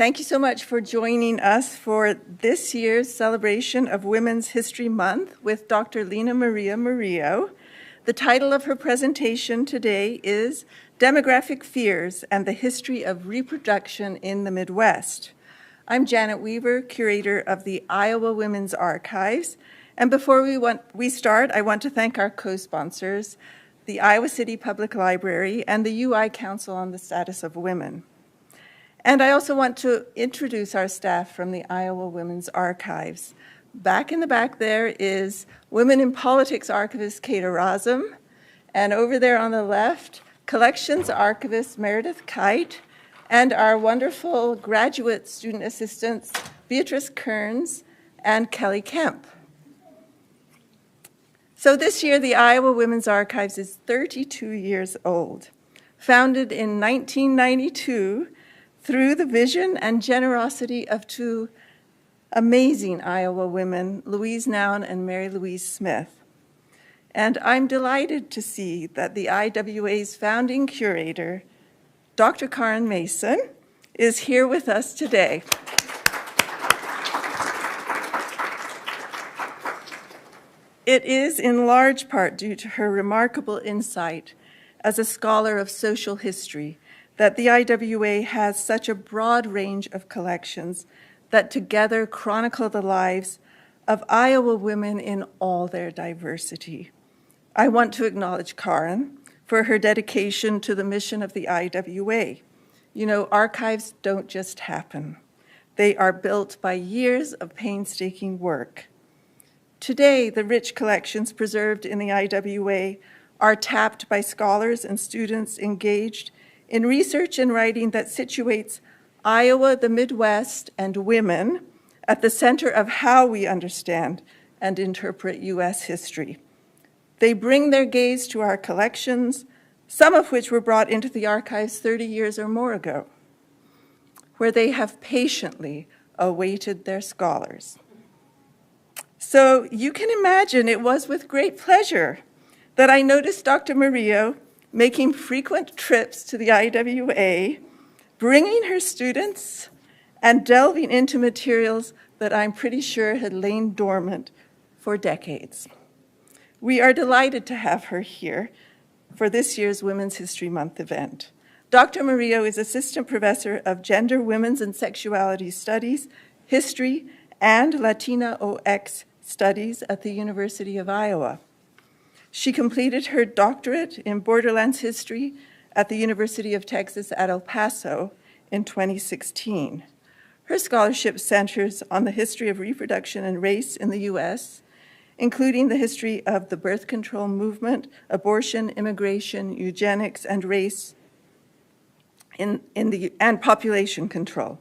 Thank you so much for joining us for this year's celebration of Women's History Month with Dr. Lina-Maria Murillo. The title of her presentation today is Demographic Fears and the History of Reproduction in the Midwest. I'm Janet Weaver, curator of the Iowa Women's Archives. And before we start, I want to thank our co-sponsors, the Iowa City Public Library and the UI Council on the Status of Women. And I also want to introduce our staff from the Iowa Women's Archives. Back in the back there is Women in Politics archivist Kate Erasm, and over there on the left, Collections archivist Meredith Kite, and our wonderful graduate student assistants Beatrice Kearns and Kelly Kemp. So this year, the Iowa Women's Archives is 32 years old. Founded in 1992 through the vision and generosity of two amazing Iowa women, Louise Noun and Mary Louise Smith. And I'm delighted to see that the IWA's founding curator, Dr. Karen Mason, is here with us today. It is in large part due to her remarkable insight as a scholar of social history that the IWA has such a broad range of collections that together chronicle the lives of Iowa women in all their diversity. I want to acknowledge Karen for her dedication to the mission of the IWA. You know, archives don't just happen. They are built by years of painstaking work. Today, the rich collections preserved in the IWA are tapped by scholars and students engaged in research and writing that situates Iowa, the Midwest, and women at the center of how we understand and interpret U.S. history. They bring their gaze to our collections, some of which were brought into the archives 30 years or more ago, where they have patiently awaited their scholars. So you can imagine it was with great pleasure that I noticed Dr. Murillo making frequent trips to the IWA, bringing her students and delving into materials that I'm pretty sure had lain dormant for decades. We are delighted to have her here for this year's Women's History Month event. Dr. Murillo is Assistant Professor of Gender, Women's, and Sexuality Studies, History, and Latina OX Studies at the University of Iowa. She completed her doctorate in Borderlands History at the University of Texas at El Paso in 2016. Her scholarship centers on the history of reproduction and race in the U.S., including the history of the birth control movement, abortion, immigration, eugenics, and race and population control.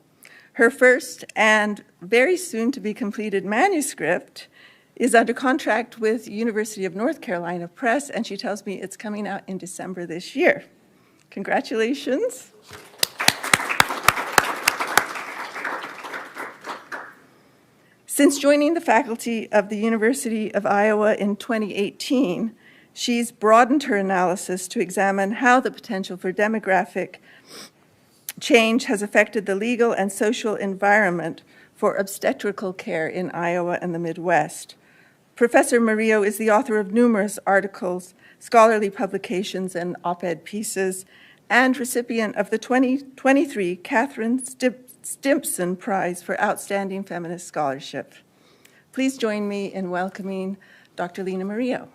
Her first and very soon to be completed manuscript is under contract with University of North Carolina Press, and she tells me it's coming out in December this year. Congratulations. Since joining the faculty of the University of Iowa in 2018, she's broadened her analysis to examine how the potential for demographic change has affected the legal and social environment for obstetrical care in Iowa and the Midwest. Professor Murillo is the author of numerous articles, scholarly publications, and op-ed pieces, and recipient of the 2023 Catherine Stimpson Prize for Outstanding Feminist Scholarship. Please join me in welcoming Dr. Lina Murillo.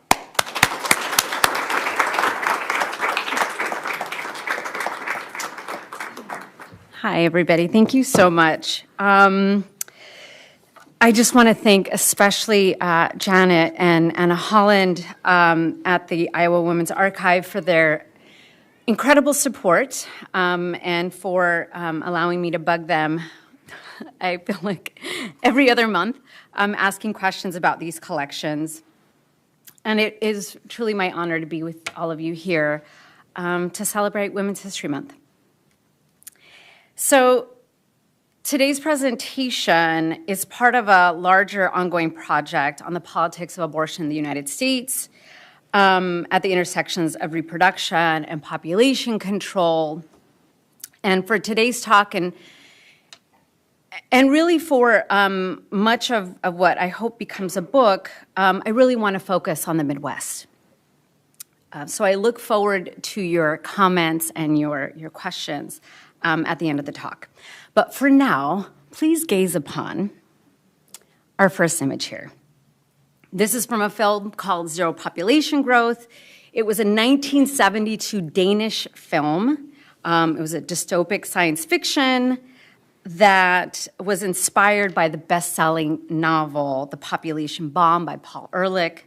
Hi, everybody. Thank you so much. I just want to thank especially Janet and Anna Holland at the Iowa Women's Archive for their incredible support and for allowing me to bug them. I feel like every other month asking questions about these collections. And it is truly my honor to be with all of you here to celebrate Women's History Month. So today's presentation is part of a larger ongoing project on the politics of abortion in the United States at the intersections of reproduction and population control. And for today's talk, and And really for much of what I hope becomes a book, I really want to focus on the Midwest. So I look forward to your comments and your questions at the end of the talk. But for now, please gaze upon our first image here. This is from a film called Zero Population Growth. It was a 1972 Danish film. It was a dystopic science fiction that was inspired by the best-selling novel, The Population Bomb by Paul Ehrlich.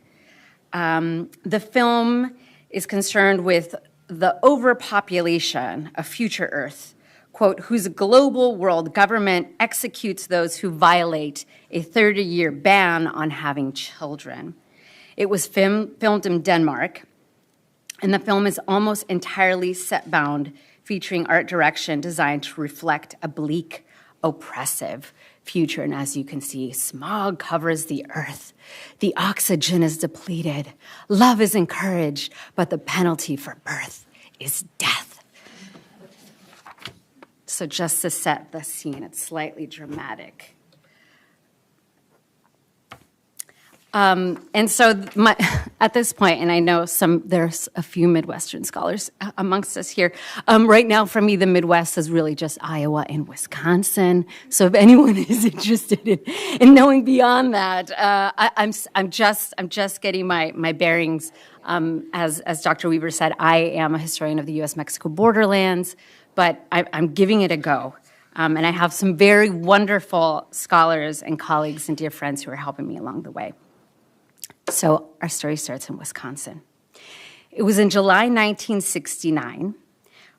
The film is concerned with the overpopulation of future Earth, quote, whose global world government executes those who violate a 30-year ban on having children. It was filmed in Denmark, and the film is almost entirely set-bound, featuring art direction designed to reflect a bleak, oppressive future. And as you can see, smog covers the earth. The oxygen is depleted. Love is encouraged, but the penalty for birth is death. So just to set the scene, it's slightly dramatic. And so at this point, and I know there's a few Midwestern scholars amongst us here. Right now, for me, the Midwest is really just Iowa and Wisconsin. So if anyone is interested in knowing beyond that, I'm just getting my bearings. As Dr. Weaver said, I am a historian of the U.S.-Mexico borderlands, but I'm giving it a go. And I have some very wonderful scholars and colleagues and dear friends who are helping me along the way. So our story starts in Wisconsin. It was in July 1969.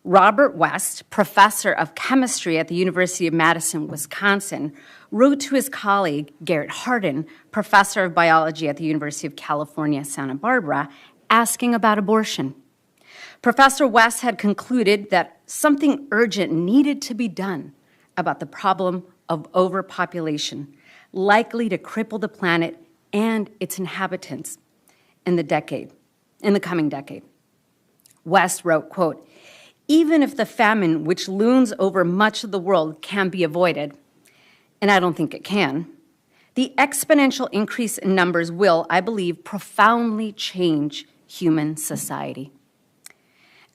Robert West, professor of chemistry at the University of Madison, Wisconsin, wrote to his colleague, Garrett Hardin, professor of biology at the University of California, Santa Barbara, asking about abortion. Professor West had concluded that something urgent needed to be done about the problem of overpopulation, likely to cripple the planet and its inhabitants in the coming decade. West wrote, quote, even if the famine which looms over much of the world can be avoided, and I don't think it can, the exponential increase in numbers will, I believe, profoundly change human society.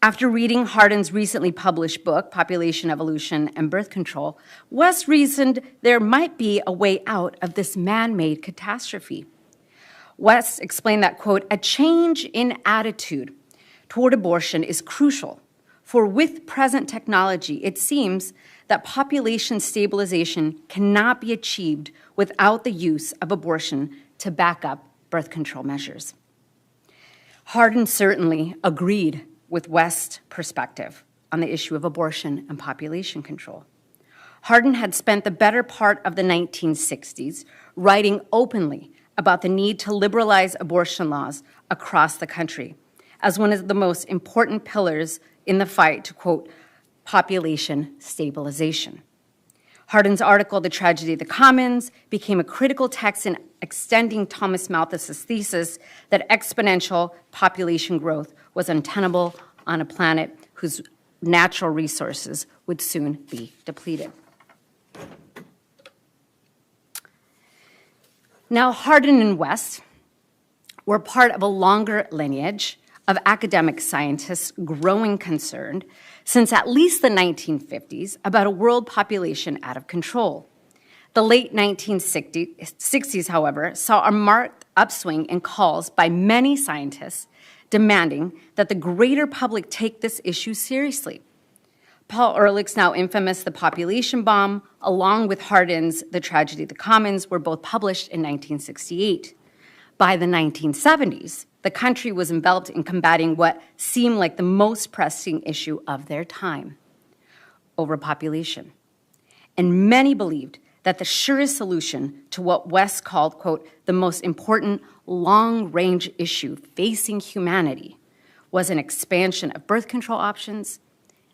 After reading Hardin's recently published book, Population Evolution and Birth Control, West reasoned there might be a way out of this man-made catastrophe. West explained that, quote, a change in attitude toward abortion is crucial, for with present technology, it seems that population stabilization cannot be achieved without the use of abortion to back up birth control measures. Hardin certainly agreed with West's perspective on the issue of abortion and population control. Hardin had spent the better part of the 1960s writing openly about the need to liberalize abortion laws across the country as one of the most important pillars in the fight to, quote, population stabilization. Hardin's article, The Tragedy of the Commons, became a critical text in extending Thomas Malthus's thesis that exponential population growth was untenable on a planet whose natural resources would soon be depleted. Now, Hardin and West were part of a longer lineage of academic scientists growing concerned since at least the 1950s about a world population out of control. The late 1960s, however, saw a marked upswing in calls by many scientists demanding that the greater public take this issue seriously. Paul Ehrlich's now infamous The Population Bomb, along with Hardin's The Tragedy of the Commons, were both published in 1968. By the 1970s, the country was enveloped in combating what seemed like the most pressing issue of their time, overpopulation. And many believed that the surest solution to what West called, quote, the most important long-range issue facing humanity was an expansion of birth control options,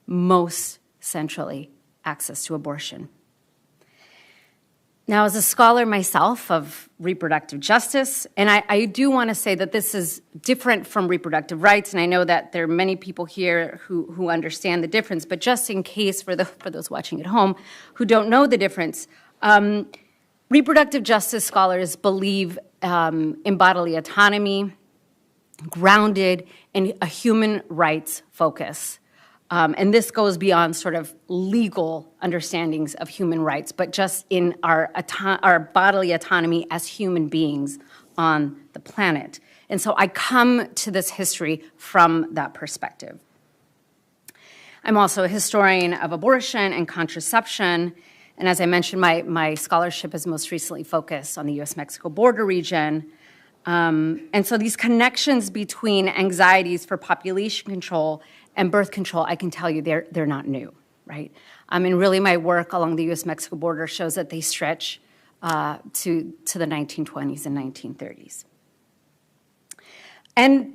most centrally, access to abortion. Now, as a scholar myself of reproductive justice, and I do want to say that this is different from reproductive rights, and I know that there are many people here who understand the difference, but just in case for those watching at home who don't know the difference, Reproductive justice scholars believe in bodily autonomy grounded in a human rights focus. And this goes beyond sort of legal understandings of human rights, but just in our bodily autonomy as human beings on the planet. And so I come to this history from that perspective. I'm also a historian of abortion and contraception. And as I mentioned, my scholarship is most recently focused on the US-Mexico border region. And so these connections between anxieties for population control and birth control, I can tell you they're not new, right? And really my work along the US-Mexico border shows that they stretch to the 1920s and 1930s. And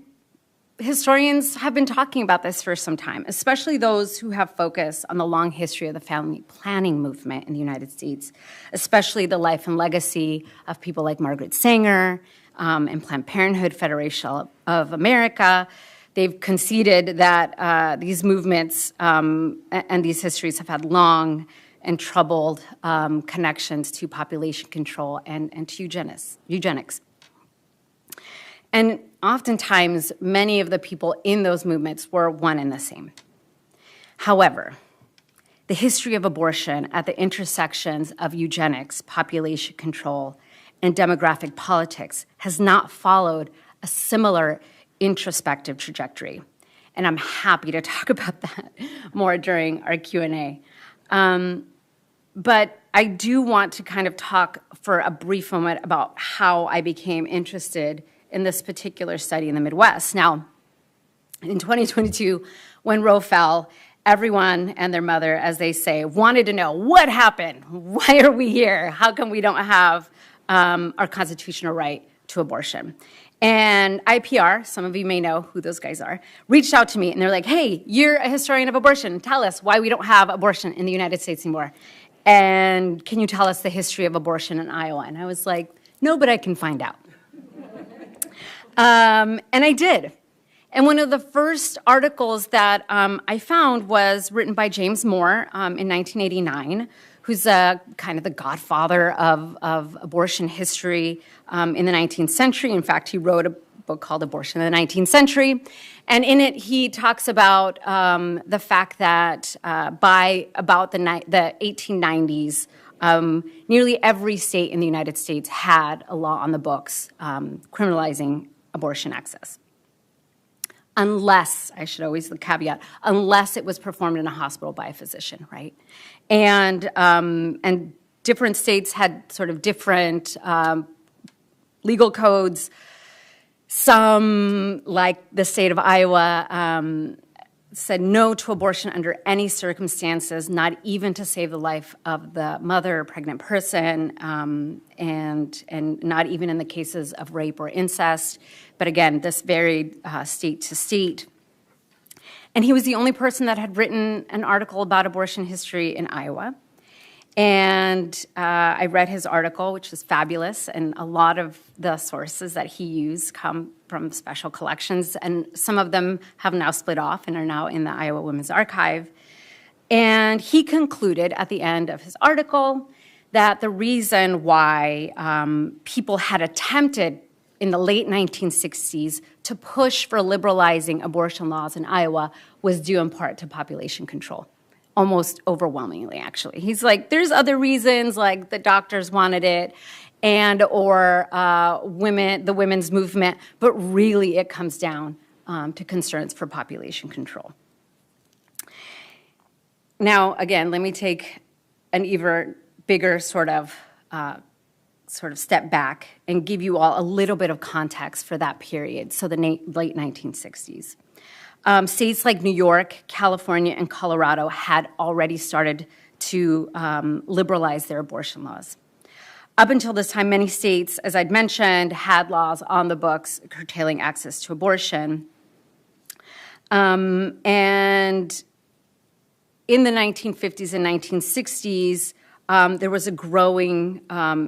historians have been talking about this for some time, especially those who have focused on the long history of the family planning movement in the United States, especially the life and legacy of people like Margaret Sanger and Planned Parenthood Federation of America. They've conceded that these movements and these histories have had long and troubled connections to population control and to eugenics. And oftentimes, many of the people in those movements were one and the same. However, the history of abortion at the intersections of eugenics, population control, and demographic politics has not followed a similar introspective trajectory. And I'm happy to talk about that more during our Q&A. But I do want to kind of talk for a brief moment about how I became interested in this particular study in the Midwest. Now, in 2022, when Roe fell, everyone and their mother, as they say, wanted to know what happened. Why are we here? How come we don't have our constitutional right to abortion? And IPR, some of you may know who those guys are, reached out to me and they're like, hey, you're a historian of abortion. Tell us why we don't have abortion in the United States anymore. And can you tell us the history of abortion in Iowa? And I was like, no, but I can find out. And I did. And one of the first articles that I found was written by James Moore in 1989, who's kind of the godfather of abortion history in the 19th century. In fact, he wrote a book called Abortion in the 19th Century. And in it, he talks about the fact that by about the 1890s, nearly every state in the United States had a law on the books criminalizing abortion access. Unless, I should always the caveat, unless it was performed in a hospital by a physician, right? And different states had sort of different legal codes. Some, like the state of Iowa, said no to abortion under any circumstances, not even to save the life of the mother or pregnant person, and not even in the cases of rape or incest. But again, this varied state to state. And he was the only person that had written an article about abortion history in Iowa. And I read his article, which was fabulous, and a lot of the sources that he used come from special collections, and some of them have now split off and are now in the Iowa Women's Archive. And he concluded at the end of his article that the reason why people had attempted in the late 1960s to push for liberalizing abortion laws in Iowa was due in part to population control. Almost overwhelmingly, actually. He's like, there's other reasons, like the doctors wanted it, and or the women's movement, but really it comes down to concerns for population control. Now, again, let me take an even bigger sort of step back and give you all a little bit of context for that period, so the late 1960s. States like New York, California, and Colorado had already started to liberalize their abortion laws. Up until this time, many states, as I'd mentioned, had laws on the books curtailing access to abortion. And in the 1950s and 1960s, there was a growing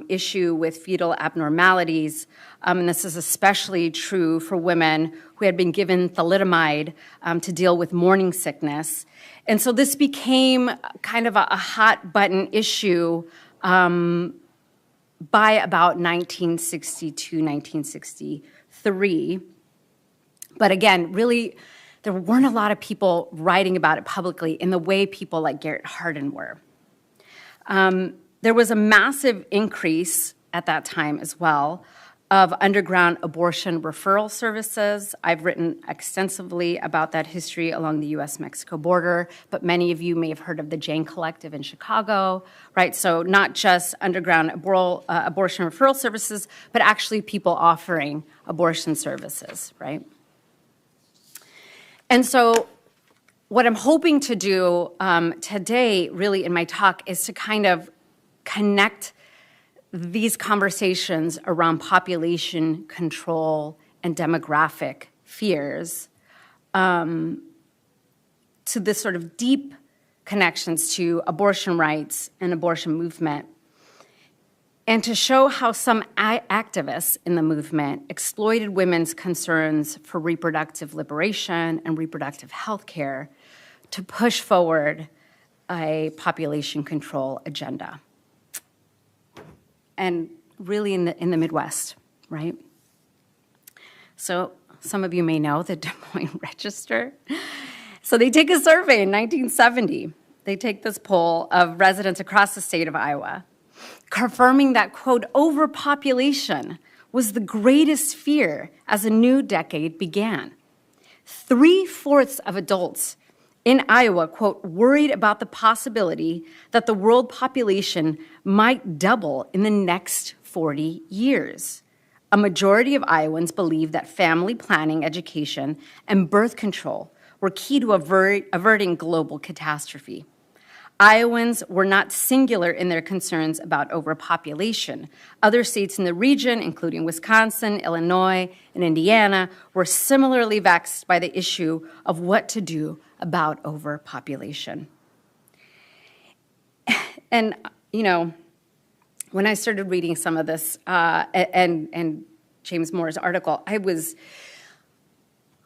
issue with fetal abnormalities, and this is especially true for women who had been given thalidomide to deal with morning sickness. And so this became kind of a hot button issue by about 1962, 1963. But again, really, there weren't a lot of people writing about it publicly in the way people like Garrett Hardin were. There was a massive increase at that time as well of underground abortion referral services. I've written extensively about that history along the US-Mexico border, but many of you may have heard of the Jane Collective in Chicago, right? So not just underground abortion referral services, but actually people offering abortion services, right? And so what I'm hoping to do today, really in my talk, is to kind of connect these conversations around population control and demographic fears to this sort of deep connections to abortion rights and abortion movement, and to show how some activists in the movement exploited women's concerns for reproductive liberation and reproductive health care to push forward a population control agenda. And really in the Midwest, right? So some of you may know the Des Moines Register. So they take a survey in 1970. They take this poll of residents across the state of Iowa, confirming that, quote, overpopulation was the greatest fear as a new decade began. 3/4 of adults in Iowa, quote, worried about the possibility that the world population might double in the next 40 years. A majority of Iowans believe that family planning, education, and birth control were key to averting global catastrophe. Iowans were not singular in their concerns about overpopulation. Other states in the region, including Wisconsin, Illinois, and Indiana, were similarly vexed by the issue of what to do about overpopulation. And, you know, when I started reading some of this and James Moore's article, I was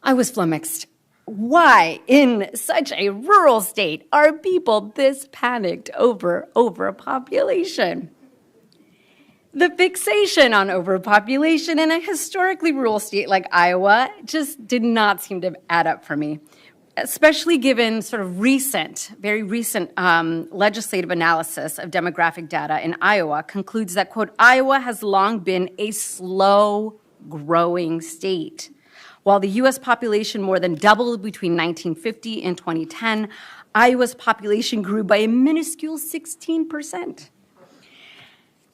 flummoxed. Why, in such a rural state, are people this panicked over overpopulation? The fixation on overpopulation in a historically rural state like Iowa just did not seem to add up for me, especially given sort of very recent legislative analysis of demographic data in Iowa concludes that, quote, Iowa has long been a slow-growing state. While the U.S. population more than doubled between 1950 and 2010, Iowa's population grew by a minuscule 16%.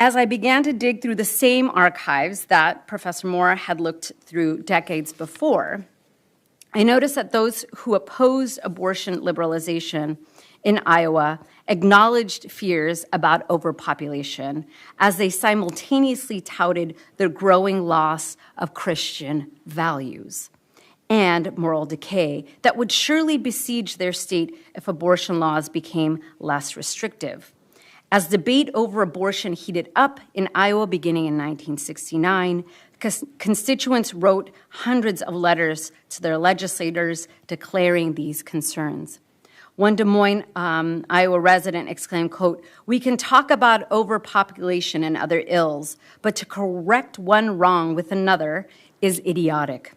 As I began to dig through the same archives that Professor Moore had looked through decades before, I noticed that those who opposed abortion liberalization in Iowa acknowledged fears about overpopulation as they simultaneously touted the growing loss of Christian values and moral decay that would surely besiege their state if abortion laws became less restrictive. As debate over abortion heated up in Iowa beginning in 1969, constituents wrote hundreds of letters to their legislators declaring these concerns. One Des Moines, Iowa resident exclaimed, quote, we can talk about overpopulation and other ills, but to correct one wrong with another is idiotic.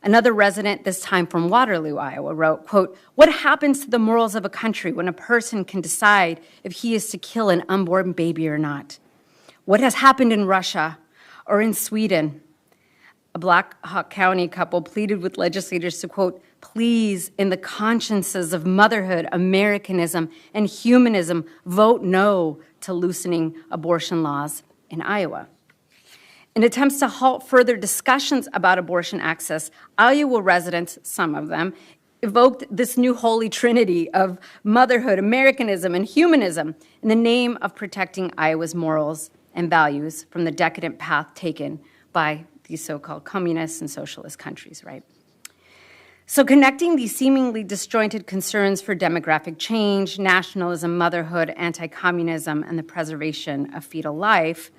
Another resident, this time from Waterloo, Iowa, wrote, quote, what happens to the morals of a country when a person can decide if he is to kill an unborn baby or not? What has happened in Russia or in Sweden? A Black Hawk County couple pleaded with legislators to, quote, please, in the consciences of motherhood, Americanism, and humanism, vote no to loosening abortion laws in Iowa. In attempts to halt further discussions about abortion access, Iowa residents, some of them, evoked this new holy trinity of motherhood, Americanism, and humanism in the name of protecting Iowa's morals and values from the decadent path taken by these so-called communist and socialist countries, right? So connecting these seemingly disjointed concerns for demographic change, nationalism, motherhood, anti-communism, and the preservation of fetal life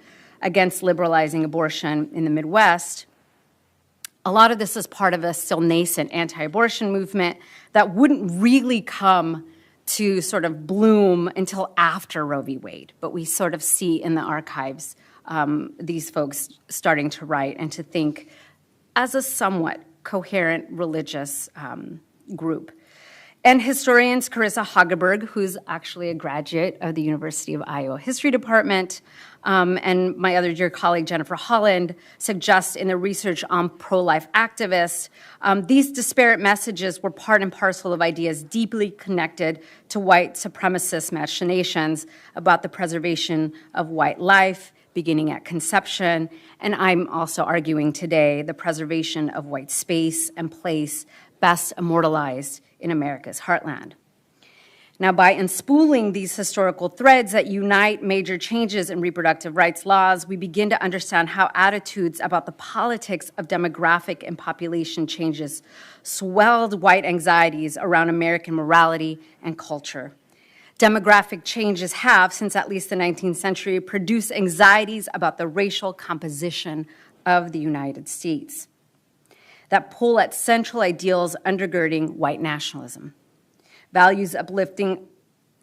against liberalizing abortion in the Midwest, a lot of this is part of a still nascent anti-abortion movement that wouldn't really come to sort of bloom until after Roe v. Wade. But we sort of see in the archives these folks starting to write and to think as a somewhat coherent religious group. And historians Carissa Hageberg, who's actually a graduate of the University of Iowa History Department, and my other dear colleague Jennifer Holland suggest in the research on pro-life activists, these disparate messages were part and parcel of ideas deeply connected to white supremacist machinations about the preservation of white life, beginning at conception, and I'm also arguing today the preservation of white space and place best immortalized in America's heartland. Now, by unspooling these historical threads that unite major changes in reproductive rights laws, we begin to understand how attitudes about the politics of demographic and population changes swelled white anxieties around American morality and culture. Demographic changes have, since at least the 19th century, produced anxieties about the racial composition of the United States that pull at central ideals undergirding white nationalism. Values uplifting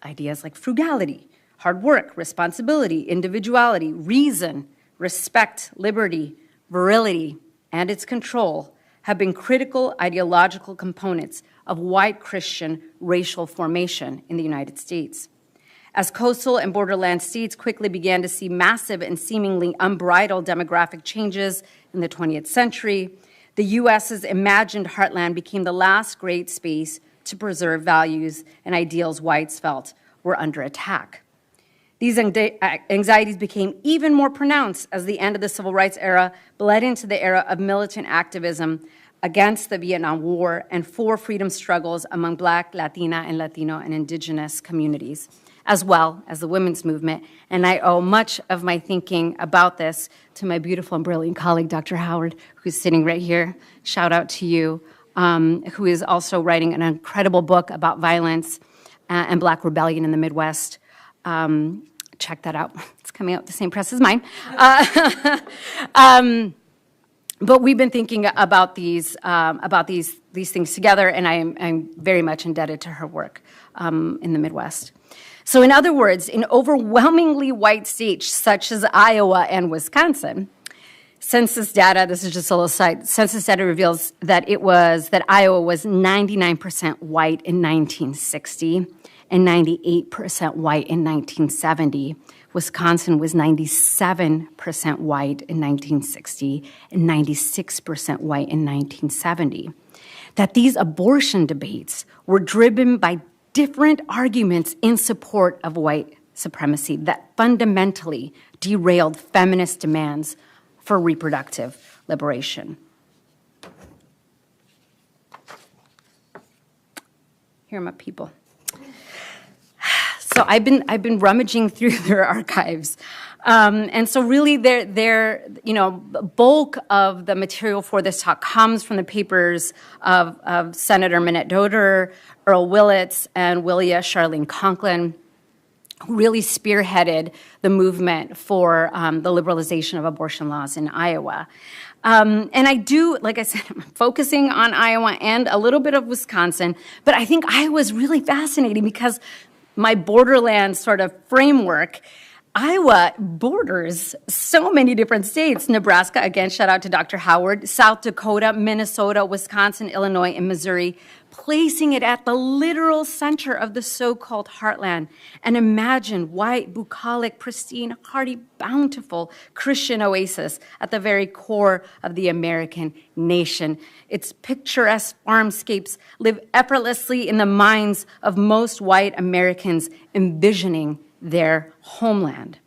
ideas like frugality, hard work, responsibility, individuality, reason, respect, liberty, virility, and its control have been critical ideological components of white Christian racial formation in the United States. As coastal and borderland states quickly began to see massive and seemingly unbridled demographic changes in the 20th century, the U.S.'s imagined heartland became the last great space to preserve values and ideals whites felt were under attack. These anxieties became even more pronounced as the end of the civil rights era bled into the era of militant activism against the Vietnam War and for freedom struggles among Black, Latina, and Latino and indigenous communities, as well as the women's movement. And I owe much of my thinking about this to my beautiful and brilliant colleague, Dr. Howard, who's sitting right here. Shout out to you, who is also writing an incredible book about violence and Black rebellion in the Midwest. Check that out. It's coming out with the same press as mine. But we've been thinking about these things together, and I'm very much indebted to her work in the Midwest. So in other words, in overwhelmingly white states such as Iowa and Wisconsin, census data, this is just a little side, census data reveals that Iowa was 99% white in 1960 and 98% white in 1970. Wisconsin was 97% white in 1960 and 96% white in 1970. That these abortion debates were driven by different arguments in support of white supremacy that fundamentally derailed feminist demands for reproductive liberation. Here are my people. So I've been rummaging through their archives, and so really, the bulk of the material for this talk comes from the papers of Senator Minette Doder, Earl Willits, and Willia Charlene Conklin, who really spearheaded the movement for the liberalization of abortion laws in Iowa. And I do, like I said, I'm focusing on Iowa and a little bit of Wisconsin, but I think Iowa is really fascinating because my borderland sort of framework, Iowa borders so many different states. Nebraska, again, shout out to Dr. Howard, South Dakota, Minnesota, Wisconsin, Illinois, and Missouri, placing it at the literal center of the so-called heartland. And imagine white, bucolic, pristine, hearty, bountiful Christian oasis at the very core of the American nation. Its picturesque farmscapes live effortlessly in the minds of most white Americans envisioning their homeland.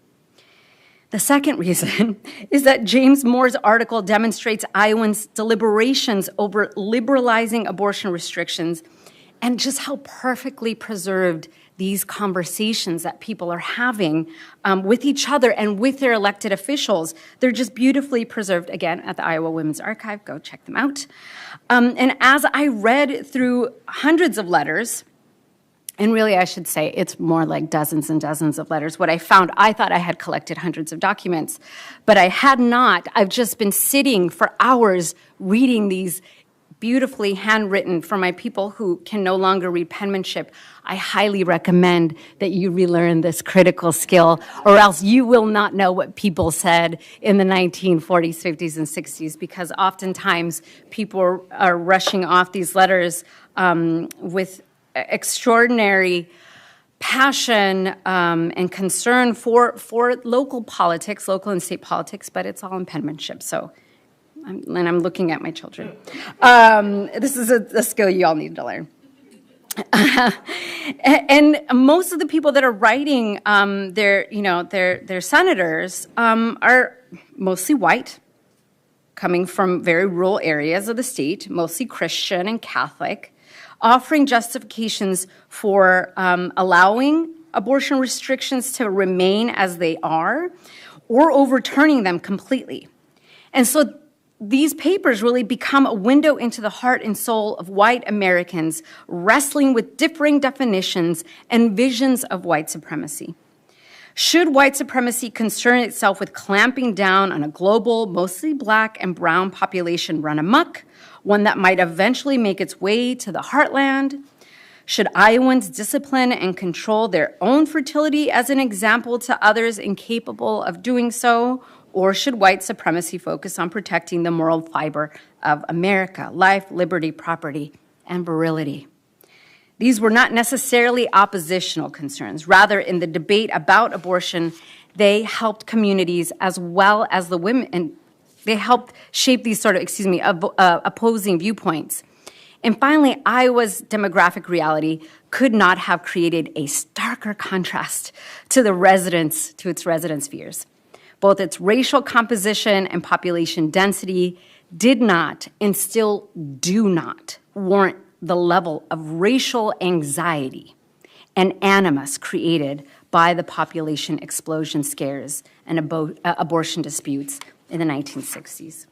The second reason is that James Moore's article demonstrates Iowans' deliberations over liberalizing abortion restrictions and just how perfectly preserved these conversations that people are having with each other and with their elected officials. They're just beautifully preserved, again, at the Iowa Women's Archive. Go check them out. And as I read through hundreds of letters, and really, I should say, it's more like dozens and dozens of letters. What I found, I thought I had collected hundreds of documents, but I had not. I've just been sitting for hours reading these beautifully handwritten for my people who can no longer read penmanship. I highly recommend that you relearn this critical skill, or else you will not know what people said in the 1940s, 50s, and 60s, because oftentimes people are rushing off these letters with extraordinary passion and concern for local politics, local and state politics, but it's all in penmanship. So, and I'm looking at my children. This is a skill you all need to learn. And most of the people that are writing their senators are mostly white, coming from very rural areas of the state, mostly Christian and Catholic, offering justifications for allowing abortion restrictions to remain as they are or overturning them completely. And so these papers really become a window into the heart and soul of white Americans wrestling with differing definitions and visions of white supremacy. Should white supremacy concern itself with clamping down on a global, mostly black and brown population run amok, one that might eventually make its way to the heartland? Should Iowans discipline and control their own fertility as an example to others incapable of doing so? Or should white supremacy focus on protecting the moral fiber of America, life, liberty, property, and virility? These were not necessarily oppositional concerns. Rather, in the debate about abortion, they helped communities as well as the women, and they helped shape these opposing viewpoints. And finally, Iowa's demographic reality could not have created a starker contrast to its residents' fears. Both its racial composition and population density did not and still do not warrant the level of racial anxiety and animus created by the population explosion scares and abortion disputes in the 1960s.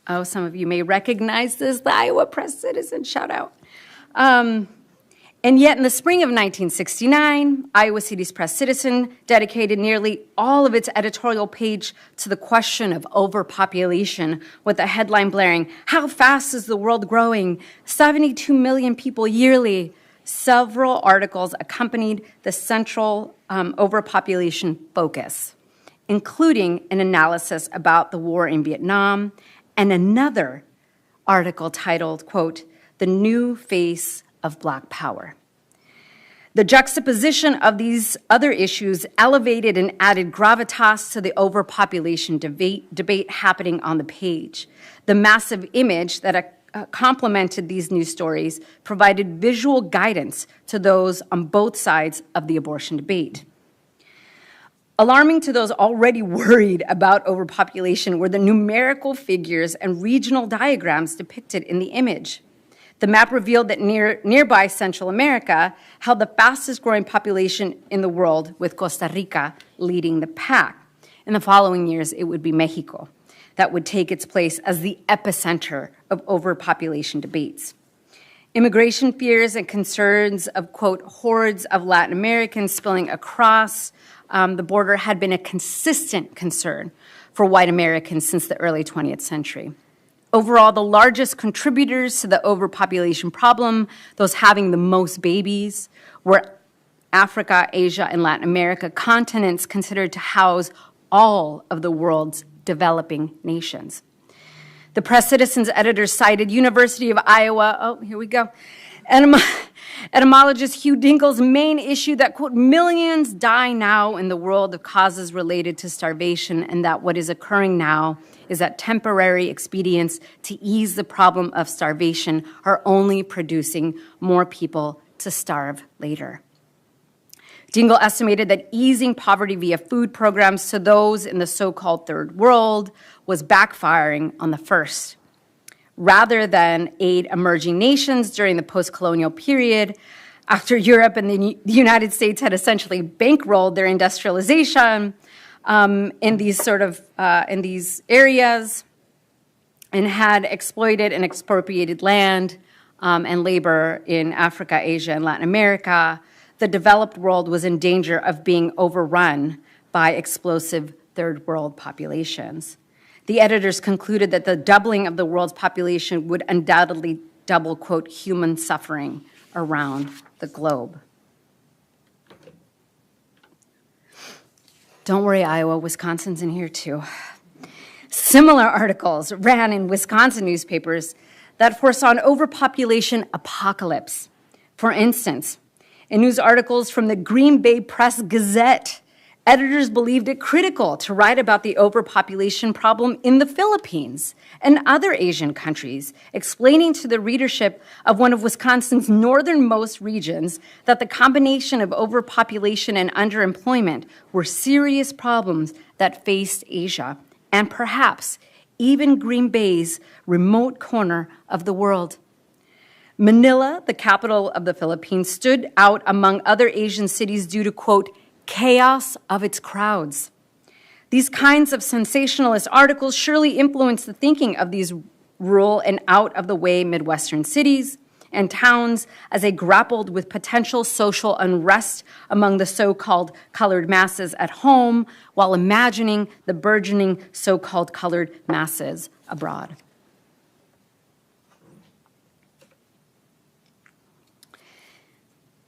Oh, some of you may recognize this, the Iowa Press Citizen, shout out. And yet in the spring of 1969, Iowa City's Press Citizen dedicated nearly all of its editorial page to the question of overpopulation, with the headline blaring, "How fast is the world growing? 72 million people yearly." Several articles accompanied the central overpopulation focus, including an analysis about the war in Vietnam and another article titled, quote, "The New Face of Black Power." The juxtaposition of these other issues elevated and added gravitas to the overpopulation debate happening on the page. The massive image that complemented these news stories provided visual guidance to those on both sides of the abortion debate. Alarming to those already worried about overpopulation were the numerical figures and regional diagrams depicted in the image. The map revealed that nearby Central America held the fastest growing population in the world, with Costa Rica leading the pack. In the following years, it would be Mexico that would take its place as the epicenter of overpopulation debates. Immigration fears and concerns of, quote, hordes of Latin Americans spilling across the border had been a consistent concern for white Americans since the early 20th century. Overall, the largest contributors to the overpopulation problem, those having the most babies, were Africa, Asia, and Latin America, continents considered to house all of the world's developing nations. The Press Citizen's editors cited University of Iowa, etymologist Hugh Dinkel's main issue that, quote, "millions die now in the world of causes related to starvation, and that what is occurring now is that temporary expedients to ease the problem of starvation are only producing more people to starve later." Dingle estimated that easing poverty via food programs to those in the so-called third world was backfiring on the first. Rather than aid emerging nations during the post-colonial period, after Europe and the United States had essentially bankrolled their industrialization in these areas and had exploited and expropriated land and labor in Africa, Asia, and Latin America, the developed world was in danger of being overrun by explosive third world populations. The editors concluded that the doubling of the world's population would undoubtedly double, quote, human suffering around the globe. Don't worry, Iowa, Wisconsin's in here too. Similar articles ran in Wisconsin newspapers that foresaw an overpopulation apocalypse. For instance, in news articles from the Green Bay Press-Gazette, editors believed it critical to write about the overpopulation problem in the Philippines and other Asian countries, explaining to the readership of one of Wisconsin's northernmost regions that the combination of overpopulation and underemployment were serious problems that faced Asia, and perhaps even Green Bay's remote corner of the world. Manila, the capital of the Philippines, stood out among other Asian cities due to, quote, chaos of its crowds. These kinds of sensationalist articles surely influenced the thinking of these rural and out-of-the-way Midwestern cities and towns as they grappled with potential social unrest among the so-called colored masses at home while imagining the burgeoning so-called colored masses abroad.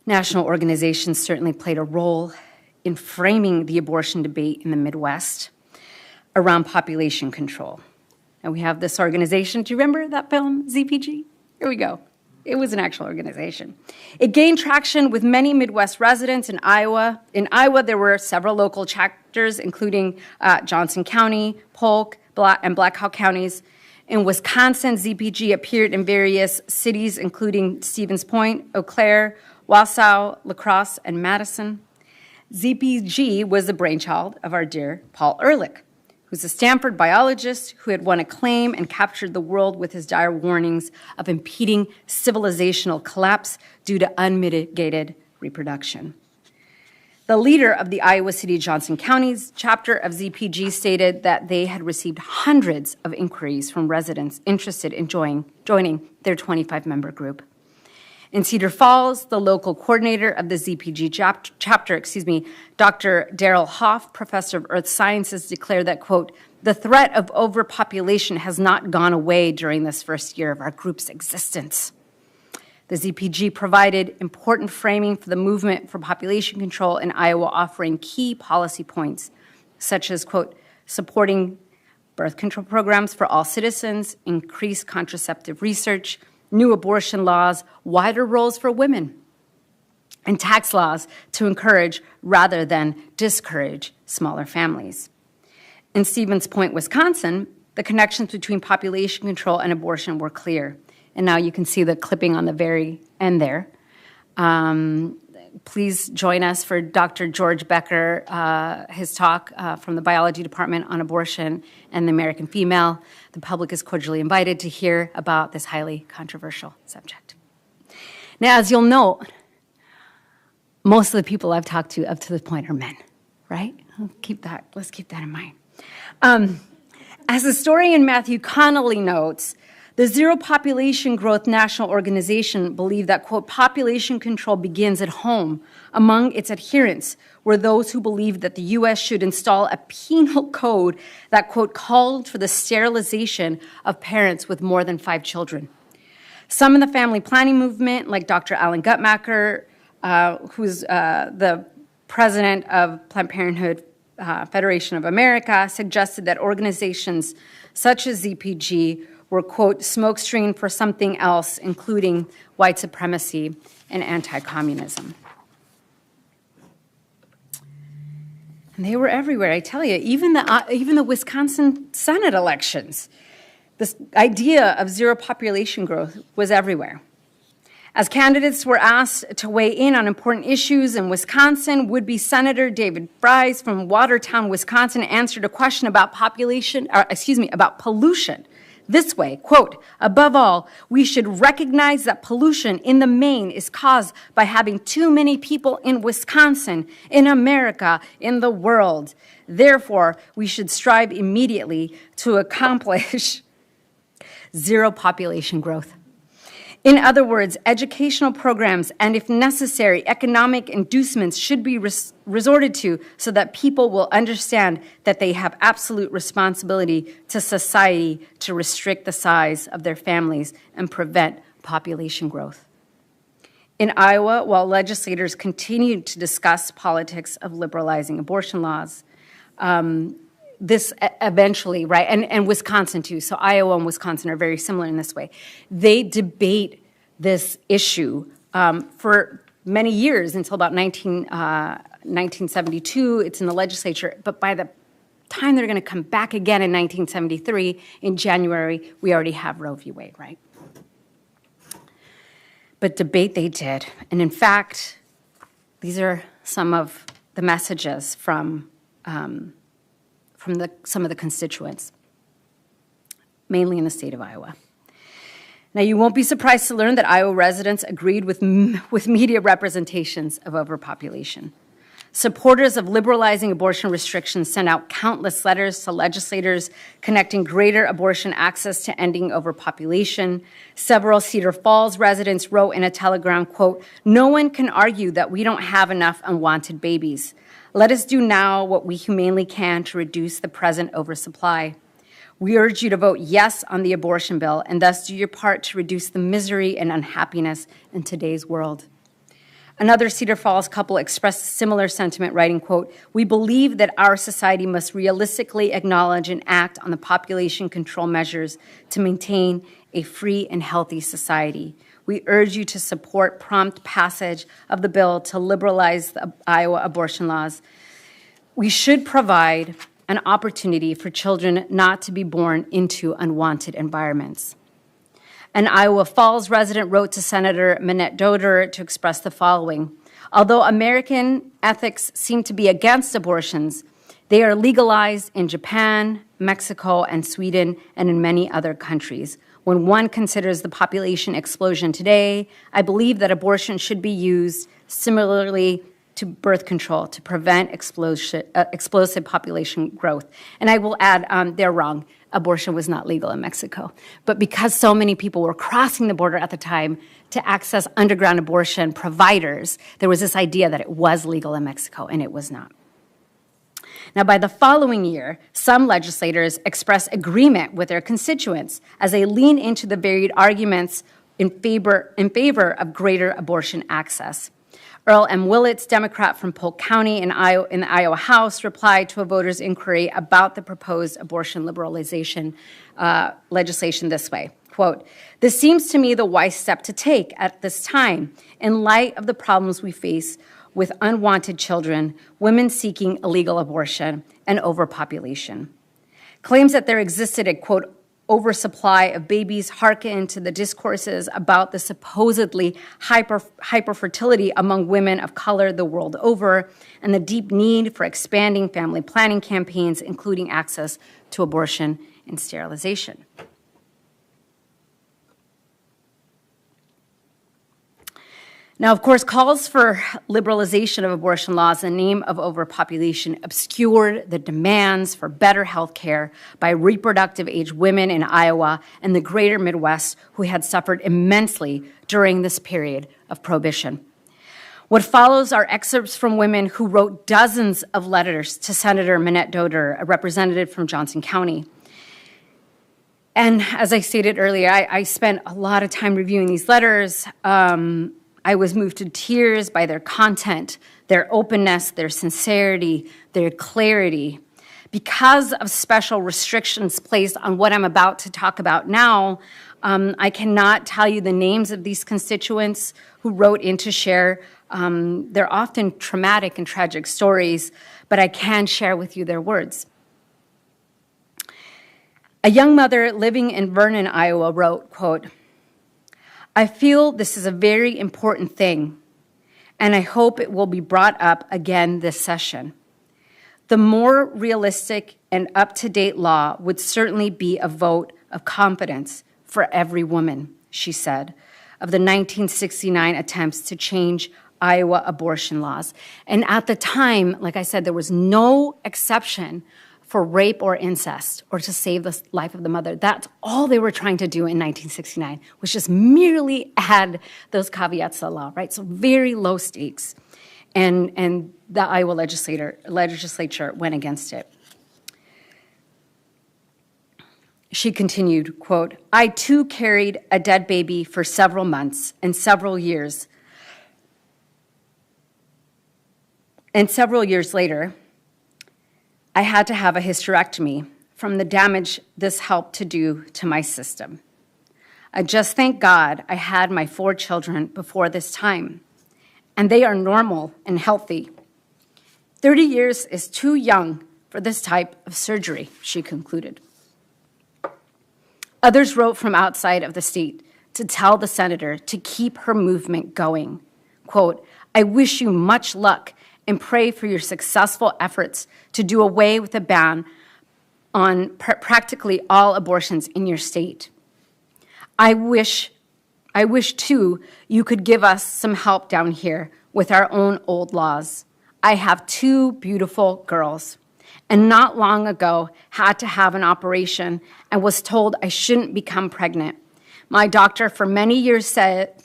National organizations certainly played a role in framing the abortion debate in the Midwest around population control. And we have this organization. Do you remember that film, ZPG? Here we go. It was an actual organization. It gained traction with many Midwest residents in Iowa. In Iowa, there were several local chapters, including Johnson County, Polk, and Black Hawk counties. In Wisconsin, ZPG appeared in various cities, including Stevens Point, Eau Claire, Wausau, La Crosse, and Madison. ZPG was the brainchild of our dear Paul Ehrlich, who's a Stanford biologist who had won acclaim and captured the world with his dire warnings of impeding civilizational collapse due to unmitigated reproduction. The leader of the Iowa City Johnson County's chapter of ZPG stated that they had received hundreds of inquiries from residents interested in joining their 25-member group. In Cedar Falls, the local coordinator of the ZPG chapter, Dr. Darrell Hoff, professor of earth sciences, declared that, quote, the threat of overpopulation has not gone away during this first year of our group's existence. The ZPG provided important framing for the movement for population control in Iowa, offering key policy points, such as, quote, supporting birth control programs for all citizens, increased contraceptive research, new abortion laws, wider roles for women, and tax laws to encourage rather than discourage smaller families. In Stevens Point, Wisconsin, the connections between population control and abortion were clear. And now you can see the clipping on the very end there. Please join us for Dr. George Becker, his talk from the biology department on abortion and the American female. The public is cordially invited to hear about this highly controversial subject. Now, as you'll note, most of the people I've talked to up to this point are men, right? Let's keep that in mind. As historian Matthew Connolly notes, the Zero Population Growth National Organization believed that, quote, population control begins at home. Among its adherents were those who believed that the U.S. should install a penal code that, quote, called for the sterilization of parents with more than 5 children. Some in the family planning movement, like Dr. Alan Guttmacher, who's the president of Planned Parenthood Federation of America, suggested that organizations such as ZPG were, quote, smokescreen for something else, including white supremacy and anti-communism. And they were everywhere, I tell you, even the Wisconsin Senate elections. This idea of zero population growth was everywhere. As candidates were asked to weigh in on important issues in Wisconsin, would-be Senator David Fries from Watertown, Wisconsin, answered a question about about pollution this way, quote, above all, we should recognize that pollution in the main is caused by having too many people in Wisconsin, in America, in the world. Therefore, we should strive immediately to accomplish zero population growth. In other words, educational programs and, if necessary, economic inducements should be resorted to so that people will understand that they have absolute responsibility to society to restrict the size of their families and prevent population growth. In Iowa, while legislators continued to discuss politics of liberalizing abortion laws, this eventually, right, and Wisconsin too, so Iowa and Wisconsin are very similar in this way. They debate this issue for many years until about 1972. It's in the legislature, but by the time they're going to come back again in 1973, in January, we already have Roe v. Wade, right? But debate they did. And in fact, these are some of the messages from some of the constituents, mainly in the state of Iowa. Now, you won't be surprised to learn that Iowa residents agreed with media representations of overpopulation. Supporters of liberalizing abortion restrictions sent out countless letters to legislators connecting greater abortion access to ending overpopulation. Several Cedar Falls residents wrote in a telegram, quote, "No one can argue that we don't have enough unwanted babies. Let us do now what we humanely can to reduce the present oversupply. We urge you to vote yes on the abortion bill and thus do your part to reduce the misery and unhappiness in today's world." Another Cedar Falls couple expressed a similar sentiment, writing, quote, "We believe that our society must realistically acknowledge and act on the population control measures to maintain a free and healthy society. We urge you to support prompt passage of the bill to liberalize the Iowa abortion laws. We should provide an opportunity for children not to be born into unwanted environments." An Iowa Falls resident wrote to Senator Minette Doder to express the following: "Although American ethics seem to be against abortions, they are legalized in Japan, Mexico, and Sweden, and in many other countries. When one considers the population explosion today, I believe that abortion should be used similarly to birth control to prevent explosive population growth." And I will add, they're wrong. Abortion was not legal in Mexico. But because so many people were crossing the border at the time to access underground abortion providers, there was this idea that it was legal in Mexico, and it was not. Now, by the following year, some legislators expressed agreement with their constituents as they lean into the varied arguments in favor of greater abortion access. Earl M. Willits, Democrat from Polk County in the Iowa House, replied to a voter's inquiry about the proposed abortion liberalization legislation this way, quote, "This seems to me the wise step to take at this time in light of the problems we face with unwanted children, women seeking illegal abortion, and overpopulation. Claims that there existed a, quote, oversupply of babies hearken to the discourses about the supposedly hyperfertility among women of color the world over and the deep need for expanding family planning campaigns, including access to abortion and sterilization." Now, of course, calls for liberalization of abortion laws in the name of overpopulation obscured the demands for better health care by reproductive age women in Iowa and the greater Midwest who had suffered immensely during this period of prohibition. What follows are excerpts from women who wrote dozens of letters to Senator Minette Doder, a representative from Johnson County. And as I stated earlier, I spent a lot of time reviewing these letters. I was moved to tears by their content, their openness, their sincerity, their clarity. Because of special restrictions placed on what I'm about to talk about now, I cannot tell you the names of these constituents who wrote in to share their often traumatic and tragic stories, but I can share with you their words. A young mother living in Vernon, Iowa wrote, quote, "I feel this is a very important thing, and I hope it will be brought up again this session. The more realistic and up-to-date law would certainly be a vote of confidence for every woman," she said, of the 1969 attempts to change Iowa abortion laws. And at the time, like I said, there was no exception for rape or incest or to save the life of the mother. That's all they were trying to do in 1969, was just merely add those caveats to the law, right? So very low stakes. And the Iowa legislature went against it. She continued, quote, "I too carried a dead baby for several months and several years. And several years later, I had to have a hysterectomy from the damage this helped to do to my system. I just thank God I had my 4 children before this time, and they are normal and healthy. 30 years is too young for this type of surgery," she concluded. Others wrote from outside of the state to tell the senator to keep her movement going. Quote, "I wish you much luck and pray for your successful efforts to do away with the ban on practically all abortions in your state. I wish too you could give us some help down here with our own old laws. I have 2 beautiful girls, and not long ago had to have an operation and was told I shouldn't become pregnant. My doctor for many years said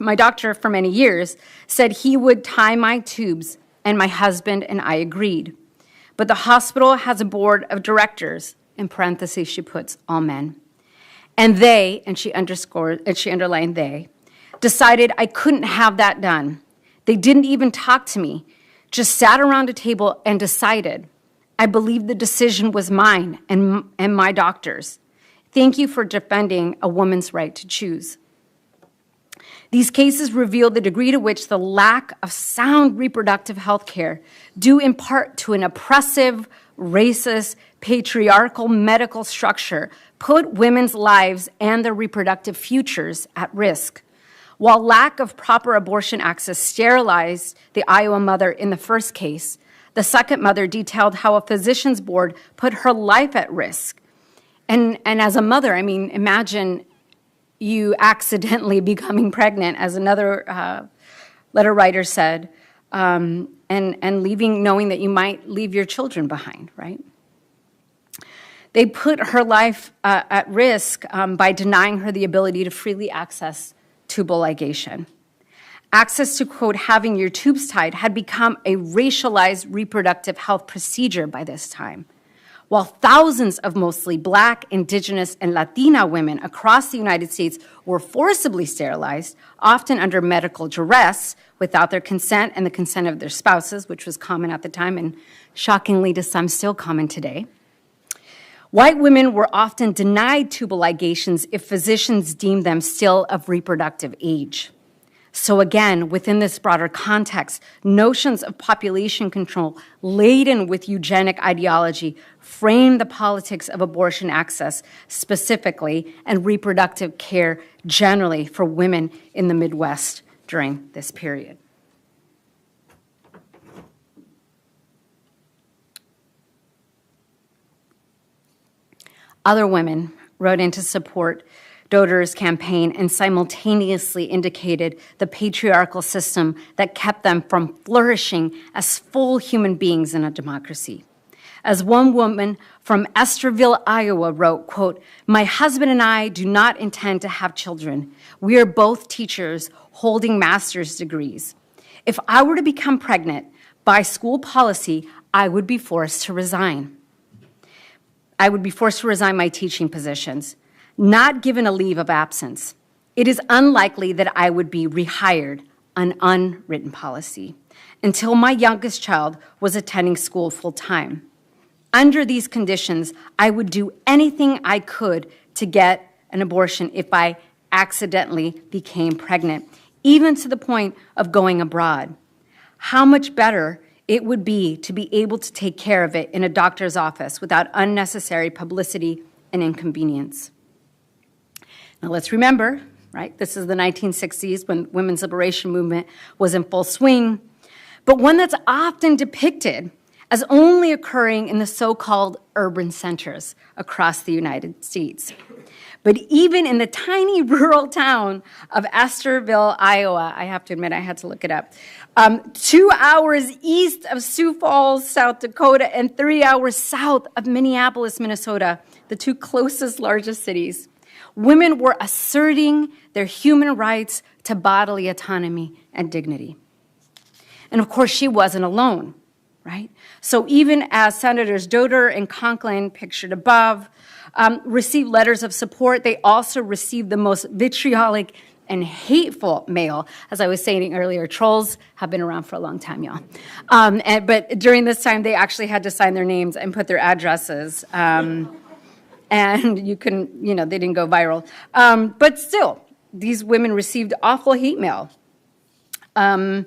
he would tie my tubes, and my husband and I agreed. But the hospital has a board of directors," in parentheses she puts, all men, "and they," and she underlined they, "decided I couldn't have that done. They didn't even talk to me, just sat around a table and decided. I believe the decision was mine and my doctor's. Thank you for defending a woman's right to choose." These cases reveal the degree to which the lack of sound reproductive health care, due in part to an oppressive, racist, patriarchal medical structure, put women's lives and their reproductive futures at risk. While lack of proper abortion access sterilized the Iowa mother in the first case, the second mother detailed how a physician's board put her life at risk. And as a mother, I mean, imagine you accidentally becoming pregnant, as another letter writer said, and leaving, knowing that you might leave your children behind, right? They put her life at risk by denying her the ability to freely access tubal ligation. Access to, quote, "having your tubes tied" had become a racialized reproductive health procedure by this time. While thousands of mostly Black, Indigenous, and Latina women across the United States were forcibly sterilized, often under medical duress, without their consent and the consent of their spouses, which was common at the time and shockingly to some still common today, white women were often denied tubal ligations if physicians deemed them still of reproductive age. So again, within this broader context, notions of population control laden with eugenic ideology frame the politics of abortion access specifically and reproductive care generally for women in the Midwest during this period. Other women wrote in to support Doter's campaign and simultaneously indicated the patriarchal system that kept them from flourishing as full human beings in a democracy. As one woman from Esterville, Iowa wrote, quote, "My husband and I do not intend to have children. We are both teachers holding master's degrees. If I were to become pregnant, by school policy, I would be forced to resign. I would be forced to resign my teaching positions, not given a leave of absence. It is unlikely that I would be rehired, an unwritten policy, until my youngest child was attending school full-time. Under these conditions, I would do anything I could to get an abortion if I accidentally became pregnant, even to the point of going abroad. How much better it would be to be able to take care of it in a doctor's office without unnecessary publicity and inconvenience." Now let's remember, right, this is the 1960s when women's liberation movement was in full swing, but one that's often depicted as only occurring in the so-called urban centers across the United States. But even in the tiny rural town of Estherville, Iowa, I have to admit I had to look it up, 2 hours east of Sioux Falls, South Dakota, and 3 hours south of Minneapolis, Minnesota, the two closest, largest cities, women were asserting their human rights to bodily autonomy and dignity. And of course, she wasn't alone, right? So even as Senators Doder and Conklin, pictured above, received letters of support, they also received the most vitriolic and hateful mail. As I was saying earlier, trolls have been around for a long time, y'all. But during this time, they actually had to sign their names and put their addresses. And you couldn't, they didn't go viral. But still, these women received awful hate mail. And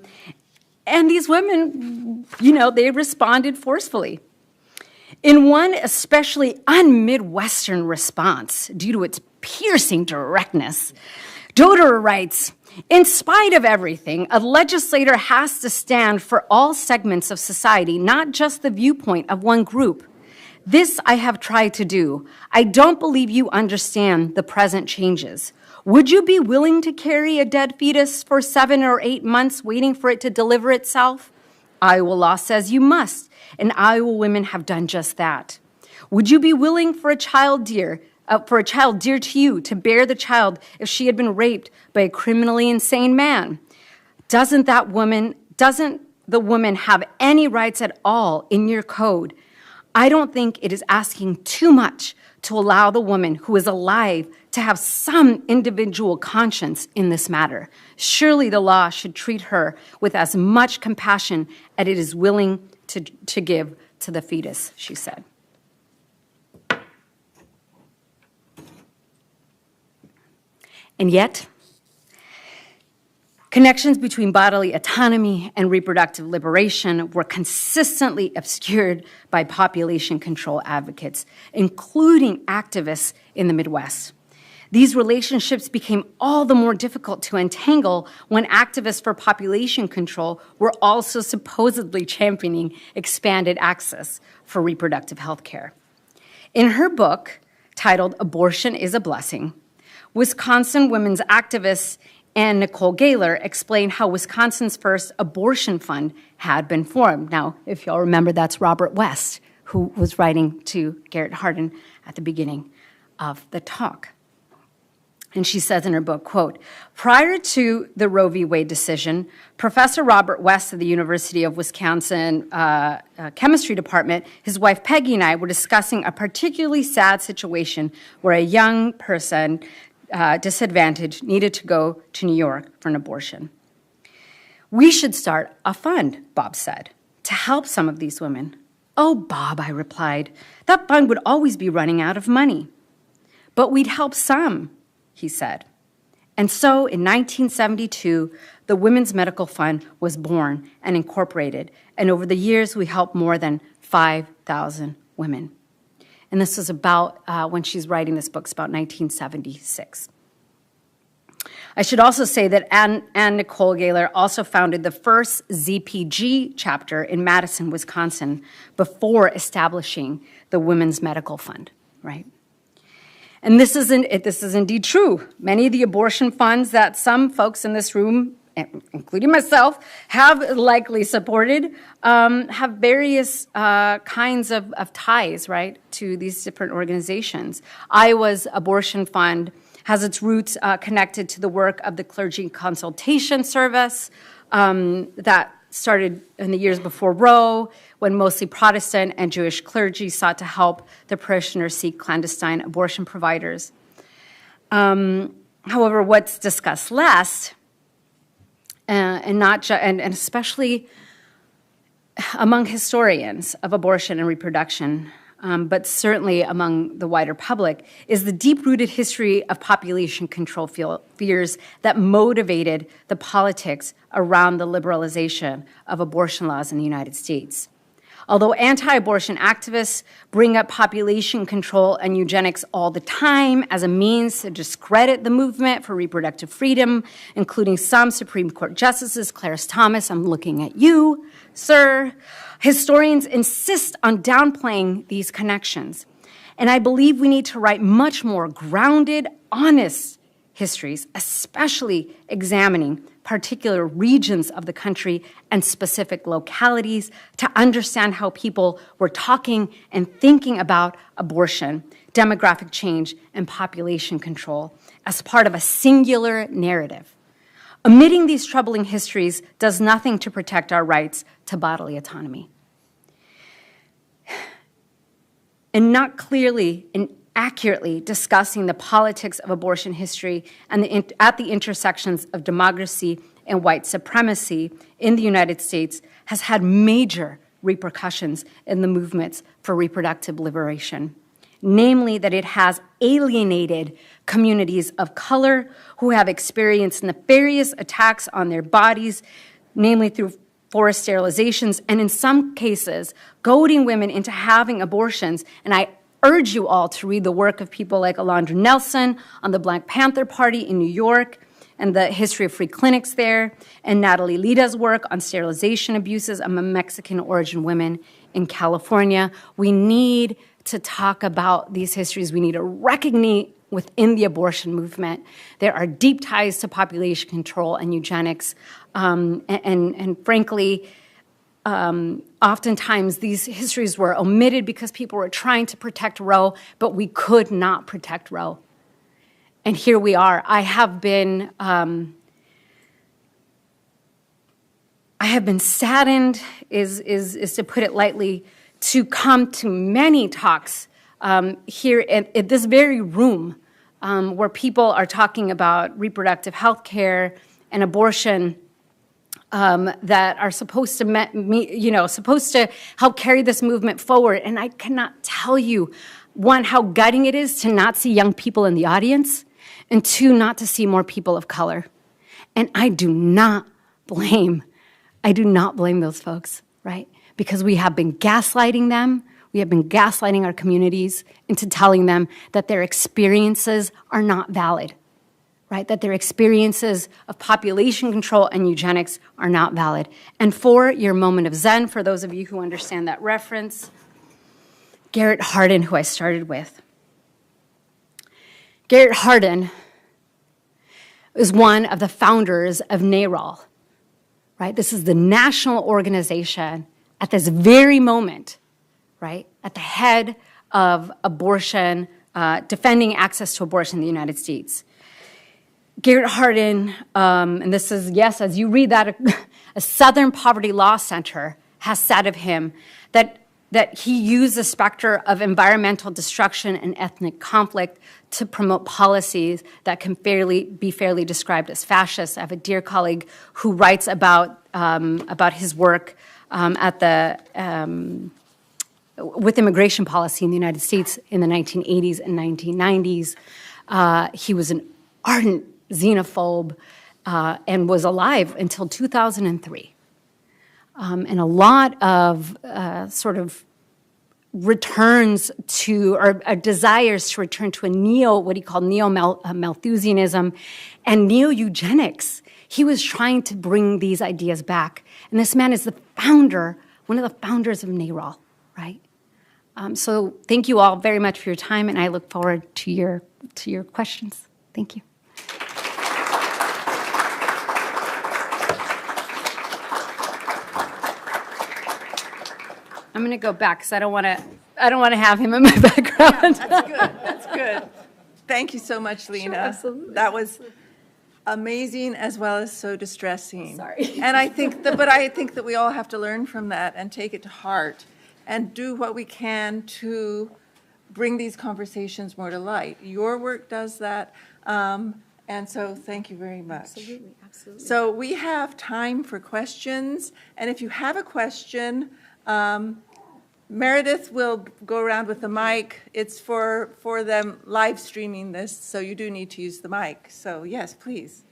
these women, they responded forcefully. In one especially un-Midwestern response, due to its piercing directness, Doder writes, "In spite of everything, a legislator has to stand for all segments of society, not just the viewpoint of one group. This I have tried to do. I don't believe you understand the present changes. Would you be willing to carry a dead fetus for 7 or 8 months waiting for it to deliver itself? Iowa law says you must, and Iowa women have done just that. Would you be willing for a child dear to you to bear the child if she had been raped by a criminally insane man? Doesn't the woman have any rights at all in your code? I don't think it is asking too much to allow the woman who is alive to have some individual conscience in this matter. Surely the law should treat her with as much compassion as it is willing to give to the fetus," she said. And yet, connections between bodily autonomy and reproductive liberation were consistently obscured by population control advocates, including activists in the Midwest. These relationships became all the more difficult to untangle when activists for population control were also supposedly championing expanded access for reproductive health care. In her book, titled "Abortion is a Blessing," Wisconsin women's activist Ann Nicole Gaylor explained how Wisconsin's first abortion fund had been formed. Now, if y'all remember, that's Robert West, who was writing to Garrett Hardin at the beginning of the talk. And she says in her book, quote, "Prior to the Roe v. Wade decision, Professor Robert West of the University of Wisconsin Chemistry Department, his wife Peggy, and I were discussing a particularly sad situation where a young person, disadvantaged, needed to go to New York for an abortion. We should start a fund," Bob said, "to help some of these women." "Oh, Bob," I replied, "that fund would always be running out of money." "But we'd help some," he said. And so in 1972, the Women's Medical Fund was born and incorporated, and over the years, we helped more than 5,000 women. And this was about, when she's writing this book, it's about 1976. I should also say that Ann Nicole Gaylor also founded the first ZPG chapter in Madison, Wisconsin, before establishing the Women's Medical Fund, right? And this is indeed true. Many of the abortion funds that some folks in this room, including myself, have likely supported, have various kinds of ties, right, to these different organizations. Iowa's abortion fund has its roots connected to the work of the Clergy Consultation Service that started in the years before Roe, when mostly Protestant and Jewish clergy sought to help the parishioners seek clandestine abortion providers. However, what's discussed less, and especially among historians of abortion and reproduction, but certainly among the wider public, is the deep-rooted history of population control fears that motivated the politics around the liberalization of abortion laws in the United States. Although anti-abortion activists bring up population control and eugenics all the time as a means to discredit the movement for reproductive freedom, including some Supreme Court justices, Clarence Thomas, I'm looking at you, sir, historians insist on downplaying these connections. And I believe we need to write much more grounded, honest histories, especially examining particular regions of the country and specific localities to understand how people were talking and thinking about abortion, demographic change, and population control as part of a singular narrative. Omitting these troubling histories does nothing to protect our rights to bodily autonomy. And not clearly and accurately discussing the politics of abortion history and at the intersections of democracy and white supremacy in the United States has had major repercussions in the movements for reproductive liberation. Namely, that it has alienated communities of color who have experienced nefarious attacks on their bodies, namely through forced sterilizations, and in some cases, goading women into having abortions. And I urge you all to read the work of people like Alondra Nelson on the Black Panther Party in New York and the history of free clinics there, and Natalie Lida's work on sterilization abuses among Mexican origin women in California. We need to talk about these histories. We need to recognize within the abortion movement there are deep ties to population control and eugenics, and frankly, oftentimes these histories were omitted because people were trying to protect Roe, but we could not protect Roe. And here we are. I have been saddened, is to put it lightly, to come to many talks here at this very room where people are talking about reproductive health care and abortion that are supposed to help carry this movement forward. And I cannot tell you, one, how gutting it is to not see young people in the audience, and two, not to see more people of color. And I do not blame those folks, right? Because we have been gaslighting them. We have been gaslighting our communities into telling them that their experiences are not valid, right? That their experiences of population control and eugenics are not valid. And for your moment of Zen, for those of you who understand that reference, Garrett Hardin, who I started with. Garrett Hardin is one of the founders of NARAL, right? This is the national organization at this very moment, right, at the head of abortion, defending access to abortion in the United States. Garrett Hardin, and this is, yes, as you read that, a Southern Poverty Law Center has said of him that he used the specter of environmental destruction and ethnic conflict to promote policies that can be fairly described as fascist. I have a dear colleague who writes about his work with immigration policy in the United States in the 1980s and 1990s. He was an ardent xenophobe and was alive until 2003. And a lot of sort of returns to, or desires to return to what he called neo-Malthusianism and neo-eugenics. He was trying to bring these ideas back. And this man is one of the founders of NARAL, right? So thank you all very much for your time, and I look forward to your questions. Thank you. I'm going to go back because I don't want to have him in my background. Yeah, that's good. That's good. Thank you so much, Lina. Sure, absolutely. That was amazing as well as so distressing. Sorry. And I think that we all have to learn from that and take it to heart and do what we can to bring these conversations more to light. Your work does that. And so thank you very much. Absolutely, absolutely. So we have time for questions. And if you have a question, Meredith will go around with the mic. It's for them live streaming this, so you do need to use the mic. So yes, please.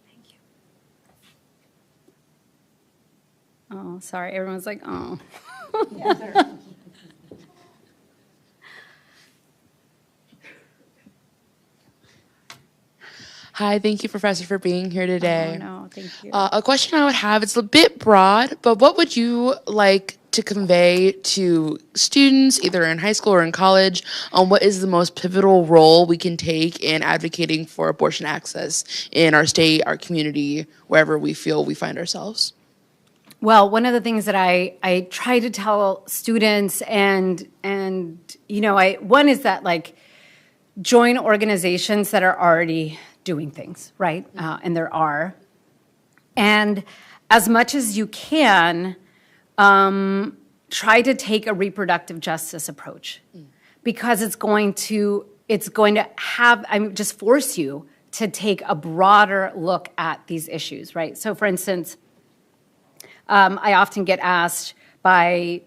Thank you. Oh, sorry. Everyone's like, oh. Yeah, Hi, thank you, Professor, for being here today. Oh, no, thank you. A question I would have, it's a bit broad, but what would you like to convey to students, either in high school or in college, on what is the most pivotal role we can take in advocating for abortion access in our state, our community, wherever we feel we find ourselves? Well, one of the things that I try to tell students and one is that, like, join organizations that are already doing things, right? And there are. And as much as you can, try to take a reproductive justice approach, because it's going to just force you to take a broader look at these issues, right? So, for instance, I often get asked by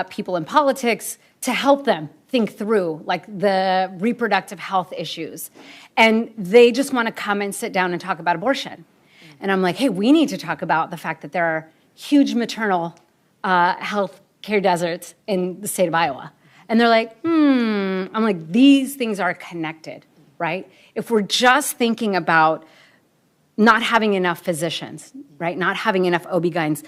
people in politics to help them think through, like, the reproductive health issues. And they just want to come and sit down and talk about abortion. And I'm like, hey, we need to talk about the fact that there are huge maternal health care deserts in the state of Iowa. And they're like, I'm like, these things are connected, right? If we're just thinking about not having enough physicians, right? Not having enough OB-GYNs.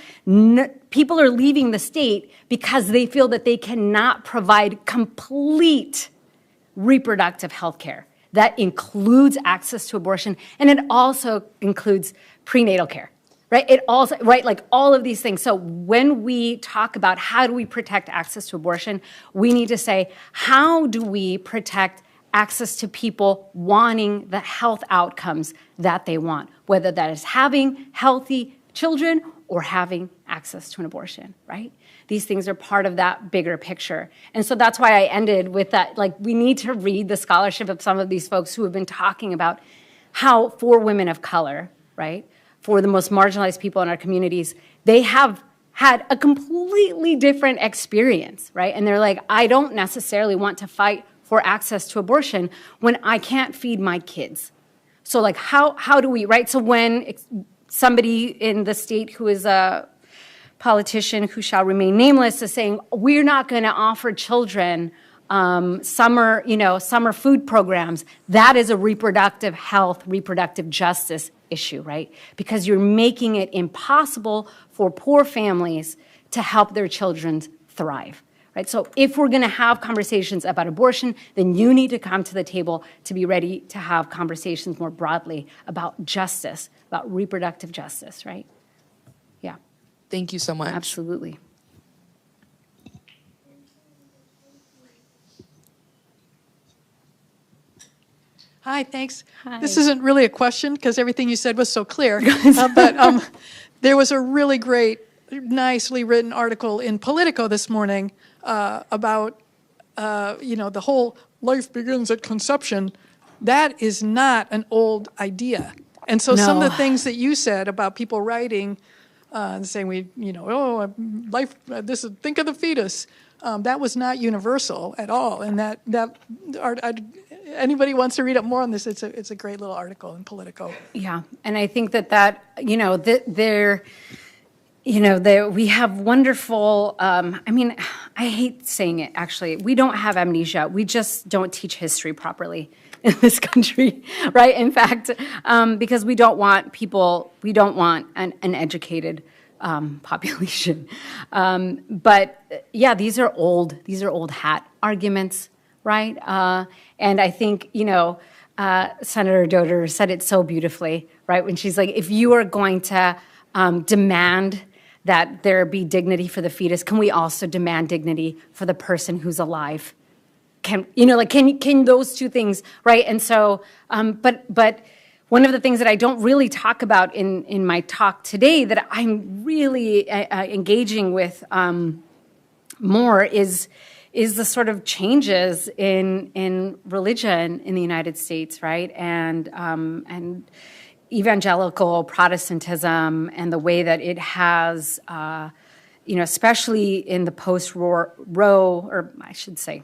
People are leaving the state because they feel that they cannot provide complete reproductive health care. That includes access to abortion, and it also includes prenatal care, right? It also, right, like all of these things. So when we talk about how do we protect access to abortion, we need to say, how do we protect access to people wanting the health outcomes that they want, whether that is having healthy children or having access to an abortion, right? These things are part of that bigger picture. And so that's why I ended with that, like, we need to read the scholarship of some of these folks who have been talking about how, for women of color, right, for the most marginalized people in our communities, they have had a completely different experience, right? And they're like, I don't necessarily want to fight for access to abortion when I can't feed my kids. So, like, how do we, right? So when somebody in the state who is a politician who shall remain nameless is saying, we're not going to offer children summer food programs, that is a reproductive health, reproductive justice issue, right? Because you're making it impossible for poor families to help their children thrive. Right? So if we're going to have conversations about abortion, then you need to come to the table to be ready to have conversations more broadly about justice, about reproductive justice, right? Yeah. Thank you so much. Absolutely. Hi, thanks. Hi. This isn't really a question because everything you said was so clear, but there was a really great, nicely written article in Politico this morning about, the whole life begins at conception. That is not an old idea. And so some of the things that you said about people writing and saying, think of the fetus, that was not universal at all. And anybody wants to read up more on this, it's a great little article in Politico. Yeah, and I think we have wonderful, I hate saying it, actually. We don't have amnesia. We just don't teach history properly in this country, right? In fact, because we don't want an educated population. But yeah, these are old hat arguments, right? And I think, Senator Doder said it so beautifully, right? When she's like, if you are going to demand that there be dignity for the fetus, can we also demand dignity for the person who's alive? Can those two things, right? And so, but one of the things that I don't really talk about in my talk today that I'm really engaging with more is the sort of changes in religion in the United States, right? And evangelical Protestantism and the way that it has, especially in the post-Roe, or I should say,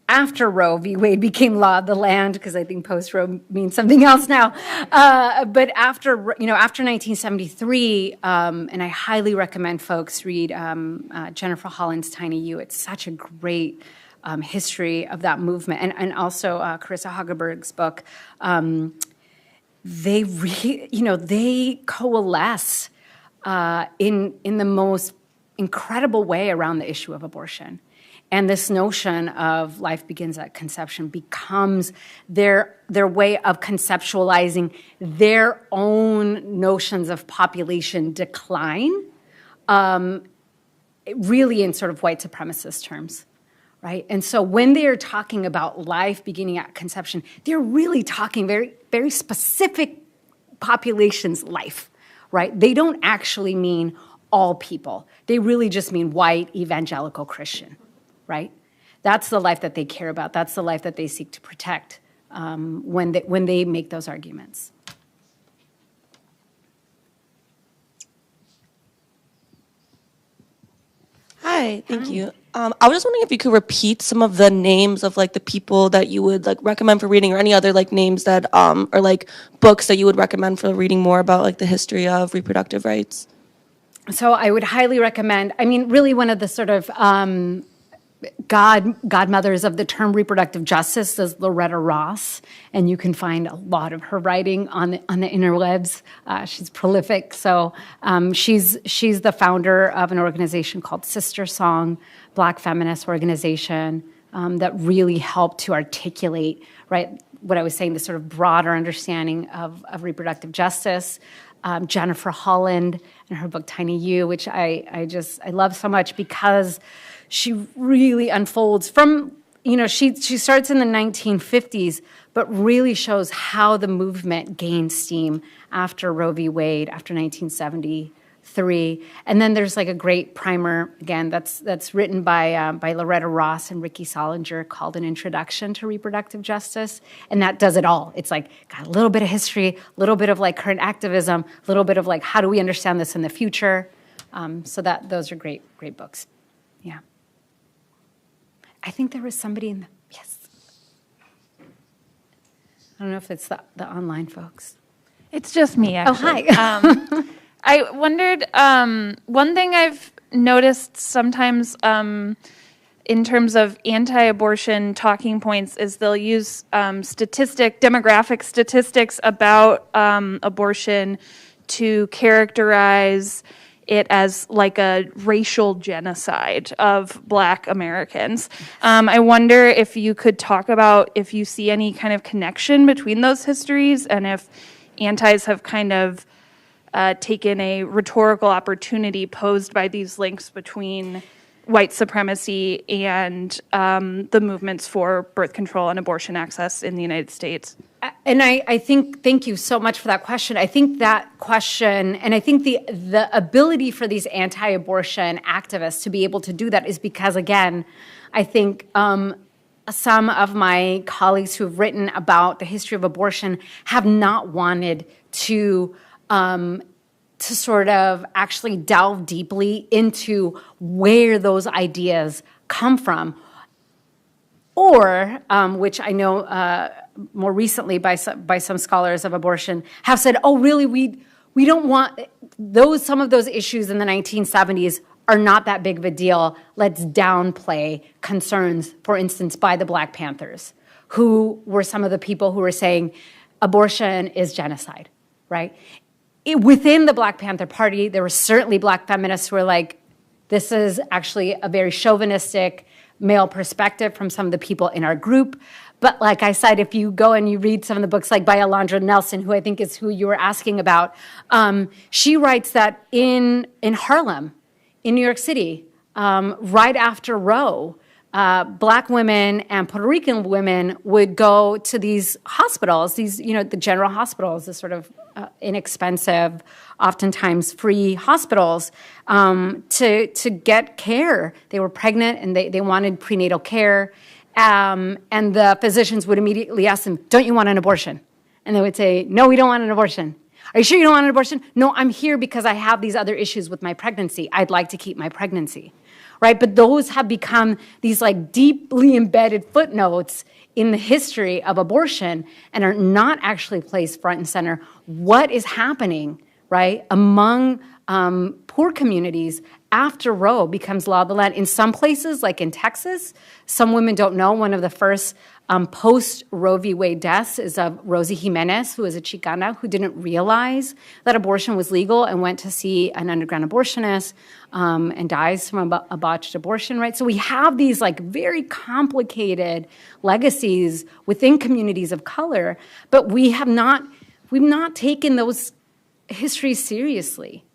after Roe v. Wade became law of the land, because I think post-Roe means something else now. But after 1973, and I highly recommend folks read Jennifer Holland's Tiny U. It's such a great history of that movement, and also Carissa Hageberg's book. They coalesce in the most incredible way around the issue of abortion. And this notion of life begins at conception becomes their way of conceptualizing their own notions of population decline, really in sort of white supremacist terms, right? And so when they are talking about life beginning at conception, they're really talking very, very specific populations' life, right? They don't actually mean all people. They really just mean white evangelical Christian. Right? That's the life that they care about. That's the life that they seek to protect when they make those arguments. Hi, thank you. I was just wondering if you could repeat some of the names of like the people that you would like recommend for reading, or any other like names that or like books that you would recommend for reading more about like the history of reproductive rights. So I would highly recommend. I mean, really, one of the sort of godmothers of the term reproductive justice is Loretta Ross, and you can find a lot of her writing on the interwebs. She's prolific. So she's the founder of an organization called Sister Song, Black feminist organization that really helped to articulate, right, what I was saying, the sort of broader understanding of reproductive justice. Jennifer Holland and her book Tiny You, which I love so much because she really unfolds from, she starts in the 1950s, but really shows how the movement gained steam after Roe v. Wade, after 1973. And then there's like a great primer, again, that's written by Loretta Ross and Ricky Solinger called An Introduction to Reproductive Justice. And that does it all. It's like got a little bit of history, a little bit of like current activism, a little bit of like how do we understand this in the future. So those are great books. Yeah. I think there was somebody in the, yes. I don't know if it's the online folks. It's just me, actually. Oh, hi. I wondered, one thing I've noticed sometimes in terms of anti-abortion talking points is they'll use demographic statistics about abortion to characterize it as like a racial genocide of Black Americans. I wonder if you could talk about if you see any kind of connection between those histories, and if antis have kind of taken a rhetorical opportunity posed by these links between white supremacy and the movements for birth control and abortion access in the United States. And I think, thank you so much for that question. I think that question, and I think the ability for these anti-abortion activists to be able to do that is because, again, I think some of my colleagues who have written about the history of abortion have not wanted to sort of actually delve deeply into where those ideas come from. Or, which I know more recently by some scholars of abortion have said, oh, really, we don't want some of those issues in the 1970s are not that big of a deal. Let's downplay concerns, for instance, by the Black Panthers, who were some of the people who were saying abortion is genocide, right? Within the Black Panther Party, there were certainly Black feminists who were like, this is actually a very chauvinistic male perspective from some of the people in our group. But like I said, if you go and you read some of the books like by Alondra Nelson, who I think is who you were asking about, she writes that in Harlem, in New York City, right after Roe, Black women and Puerto Rican women would go to these hospitals, the general hospitals, the sort of inexpensive, oftentimes free hospitals, to get care. They were pregnant and they wanted prenatal care. And the physicians would immediately ask them, don't you want an abortion? And they would say, no, we don't want an abortion. Are you sure you don't want an abortion? No, I'm here because I have these other issues with my pregnancy. I'd like to keep my pregnancy, right? But those have become these like deeply embedded footnotes in the history of abortion and are not actually placed front and center. What is happening, right, among poor communities after Roe becomes law of the land. In some places, like in Texas, some women don't know. One of the first post-Roe v. Wade deaths is of Rosie Jimenez, who is a Chicana who didn't realize that abortion was legal and went to see an underground abortionist and dies from a botched abortion, right? So we have these like very complicated legacies within communities of color, but we've not taken those histories seriously.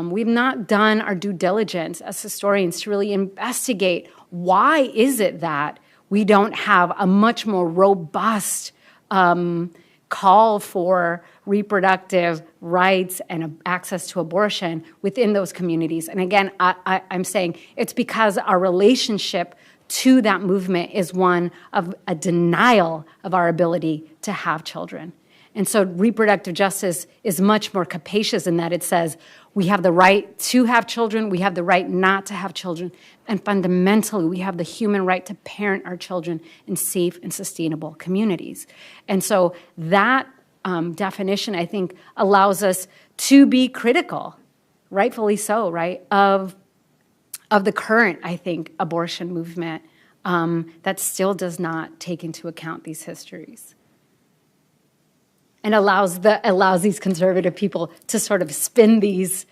We've not done our due diligence as historians to really investigate why is it that we don't have a much more robust call for reproductive rights and access to abortion within those communities. And again, I'm saying it's because our relationship to that movement is one of a denial of our ability to have children. And so reproductive justice is much more capacious in that it says we have the right to have children, we have the right not to have children, and fundamentally we have the human right to parent our children in safe and sustainable communities. And so that definition, I think, allows us to be critical, rightfully so, right, of the current, I think, abortion movement that still does not take into account these histories. And allows these conservative people to sort of spin these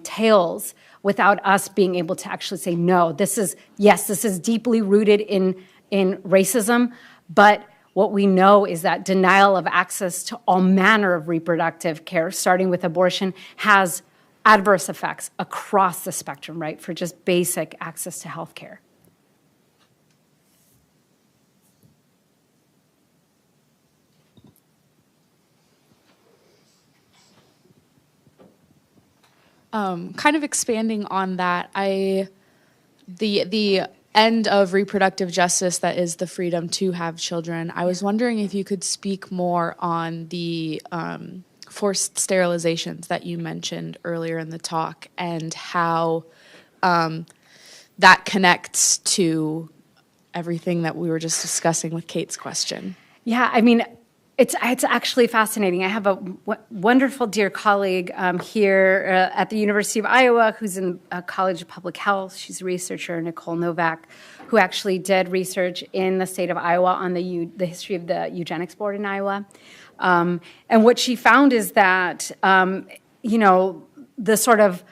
tales without us being able to actually say, no, this is deeply rooted in racism, but what we know is that denial of access to all manner of reproductive care, starting with abortion, has adverse effects across the spectrum, right, for just basic access to health care. Kind of expanding on that, the end of reproductive justice that is the freedom to have children. I was wondering if you could speak more on the forced sterilizations that you mentioned earlier in the talk and how that connects to everything that we were just discussing with Kate's question. Yeah, I mean, it's actually fascinating. I have a wonderful dear colleague here at the University of Iowa who's in College of Public Health. She's a researcher, Nicole Novak, who actually did research in the state of Iowa on the history of the eugenics board in Iowa. And what she found is that, the sort of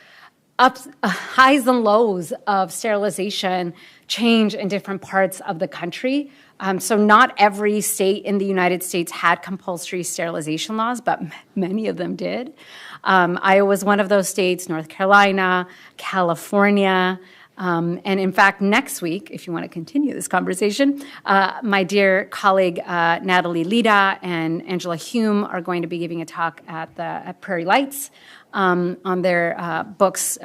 highs and lows of sterilization change in different parts of the country. So not every state in the United States had compulsory sterilization laws, but many of them did. Iowa was one of those states, North Carolina, California. And in fact, next week, if you want to continue this conversation, my dear colleague Natalie Lida and Angela Hume are going to be giving a talk at Prairie Lights on their books.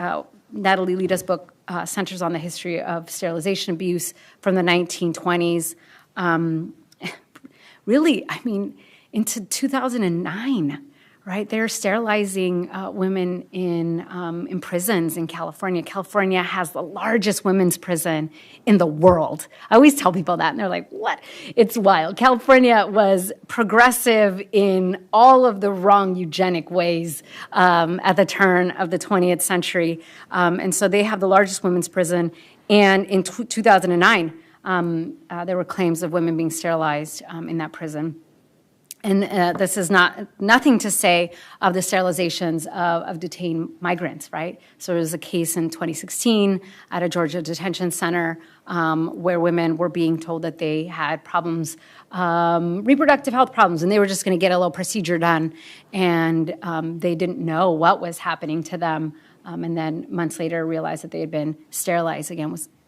Natalie Lida's book centers on the history of sterilization abuse from the 1920s. Really, I mean, into 2009, right? They're sterilizing women in prisons in California. California has the largest women's prison in the world. I always tell people that, and they're like, what? It's wild. California was progressive in all of the wrong eugenic ways at the turn of the 20th century. And so they have the largest women's prison. And in 2009, there were claims of women being sterilized in that prison. And this is nothing to say of the sterilizations of detained migrants, right? So there was a case in 2016 at a Georgia detention center where women were being told that they had problems, reproductive health problems, and they were just going to get a little procedure done, and they didn't know what was happening to them, and then months later realized that they had been sterilized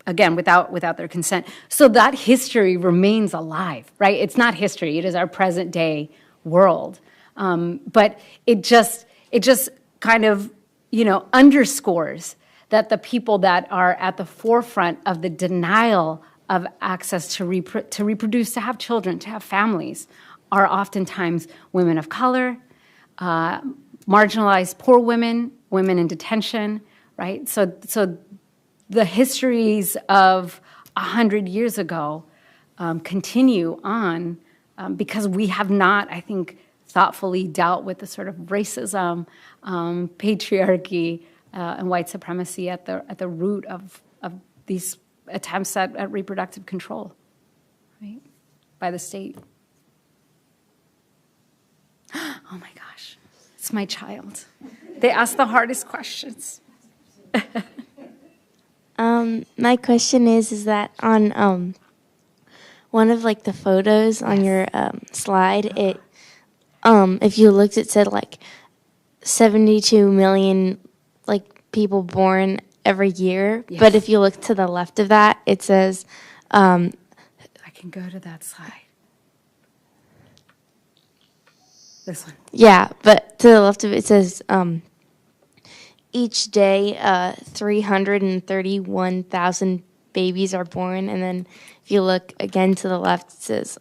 again, without their consent. So that history remains alive, right? It's not history. It is our present day world. But it just kind of, underscores that the people that are at the forefront of the denial of access to reproduce, to have children, to have families, are oftentimes women of color, marginalized poor women, women in detention, right? So the histories of 100 years ago continue on because we have not, I think, thoughtfully dealt with the sort of racism, patriarchy, and white supremacy at the root of these attempts at reproductive control, right, by the state. Oh my gosh, it's my child. They ask the hardest questions. My question is that on one of like the photos on your slide, it if you looked, it said like 72 million like people born every year. Yes. But if you look to the left of that, it says I can go to that slide. This one. yeah, but to the left of it, it says each day 331,000 babies are born, and then if you look again to the left, it says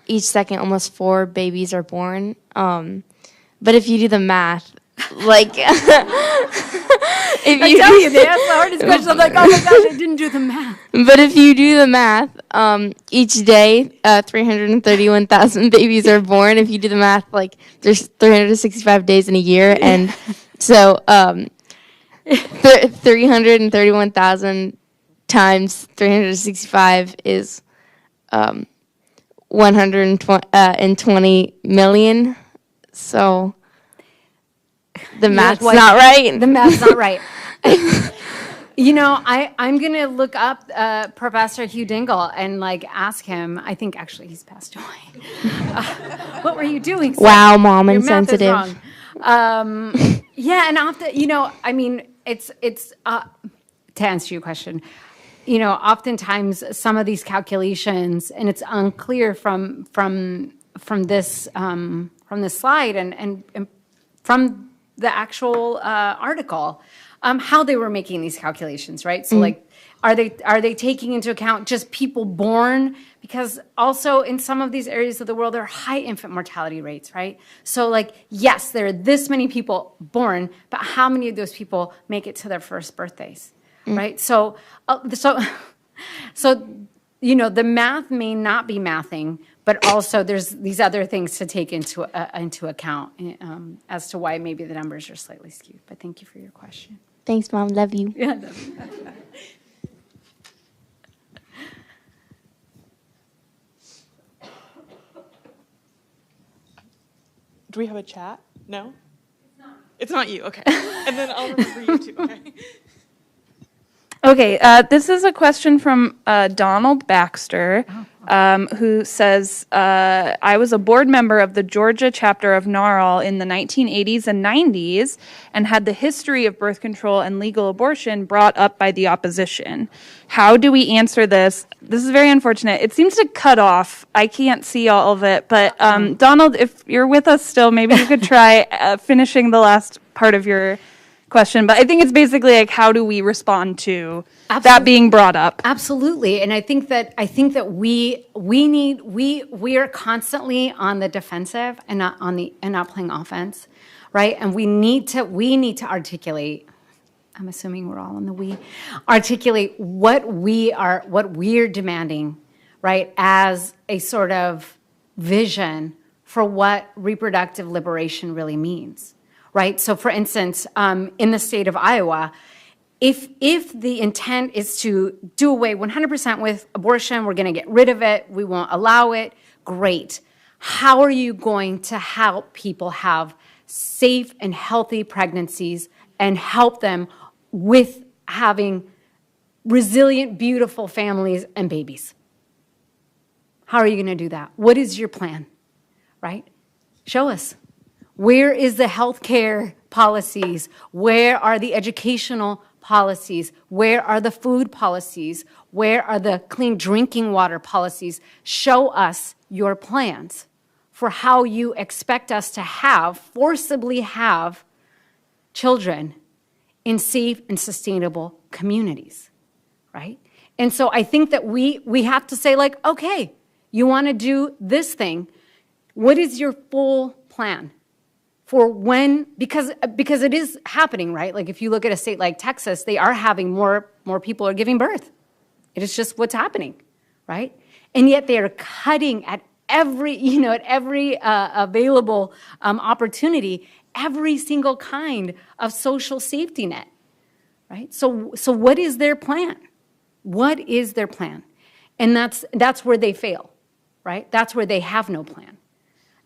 each second almost 4 babies are born. But if you do the math, like if I tell you, they asked the hardest questions. I'm like, oh my gosh, I didn't do the math. But if you do the math, each day 331,000 babies are born. If you do the math, like there's 365 days in a year, and so 331,000 times 365 is 120 million. So the math's not right. The math's not right. You know, I'm going to look up Professor Hugh Dingle and like ask him. I think actually he's passed away. What were you doing? Wow, Mom, Your insensitive. math is wrong. Yeah, and often, you know, I mean, it's to answer your question, you know, oftentimes some of these calculations, and it's unclear from this slide and from the actual article, how they were making these calculations, right? So like, are they taking into account just people born? Because also in some of these areas of the world, there are high infant mortality rates, right? So like, yes, there are this many people born, but how many of those people make it to their first birthdays, right? So you know, the math may not be mathing, but also there's these other things to take into account as to why maybe the numbers are slightly skewed. But thank you for your question. Thanks, Mom. Love you. Yeah. Do we have a chat? No? It's not you, okay. And then I'll remember you too, okay? Okay, this is a question from Donald Baxter, who says, I was a board member of the Georgia chapter of NARAL in the 1980s and 90s and had the history of birth control and legal abortion brought up by the opposition. How do we answer this? This is very unfortunate. It seems to cut off. I can't see all of it, but Donald, if you're with us still, maybe you could try finishing the last part of your question, but I think it's basically like, how do we respond to that being brought up? Absolutely, and I think that we are constantly on the defensive and not playing offense, right? And we need to articulate. I'm assuming we're all on the we. Articulate what we're demanding, right? As a sort of vision for what reproductive liberation really means. Right. So, for instance, in the state of Iowa, if the intent is to do away 100% with abortion, we're going to get rid of it, we won't allow it, great. How are you going to help people have safe and healthy pregnancies and help them with having resilient, beautiful families and babies? How are you going to do that? What is your plan? Right? Show us. Where is the healthcare policies? Where are the educational policies? Where are the food policies? Where are the clean drinking water policies? Show us your plans for how you expect us to forcibly have children in safe and sustainable communities, right? And so I think that we have to say, like, okay, you want to do this thing. What is your full plan? For when, because it is happening, right? Like if you look at a state like Texas, they are having more people are giving birth. It is just what's happening, right? And yet they are cutting at every available opportunity. every single kind of social safety net, right? So what is their plan? What is their plan? And that's where they fail, right? That's where they have no plan.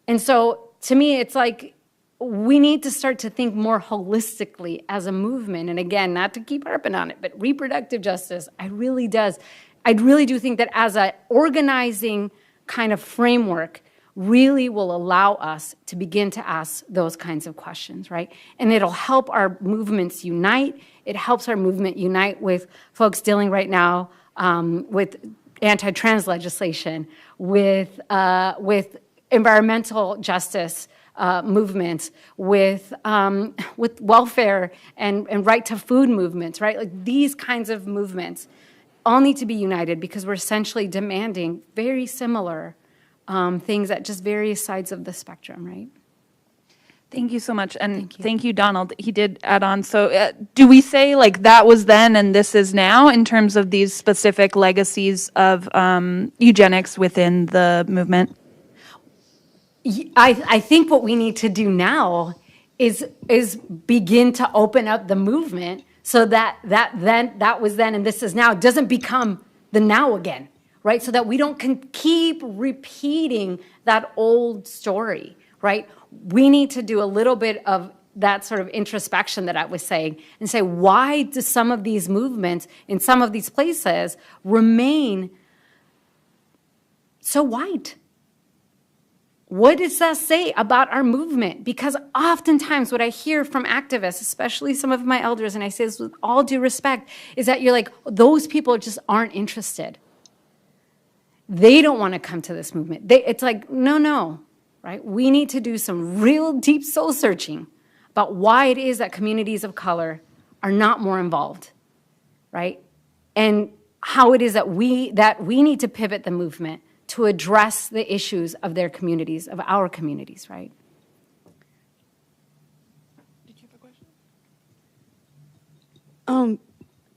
And so to me, it's like we need to start to think more holistically as a movement. And again, not to keep harping on it, but reproductive justice, I really do think that as an organizing kind of framework really will allow us to begin to ask those kinds of questions, right? And it'll help our movements unite. It helps our movement unite with folks dealing right now with anti-trans legislation, with environmental justice movements, with welfare and right to food movements, right? Like these kinds of movements all need to be united because we're essentially demanding very similar things at just various sides of the spectrum, right? Thank you so much. And thank you, Donald. He did add on. So do we say like that was then and this is now in terms of these specific legacies of eugenics within the movement? I think what we need to do now is begin to open up the movement so that was then and this is now doesn't become the now again, right? So that we don't keep repeating that old story, right? We need to do a little bit of that sort of introspection that I was saying and say, why do some of these movements in some of these places remain so white? What does that say about our movement? Because oftentimes what I hear from activists, especially some of my elders, and I say this with all due respect, is that you're like, those people just aren't interested. They don't want to come to this movement. It's like, no, right? We need to do some real deep soul searching about why it is that communities of color are not more involved, right? And how it is that we need to pivot the movement to address the issues of their communities, of our communities, right? Did you have a question?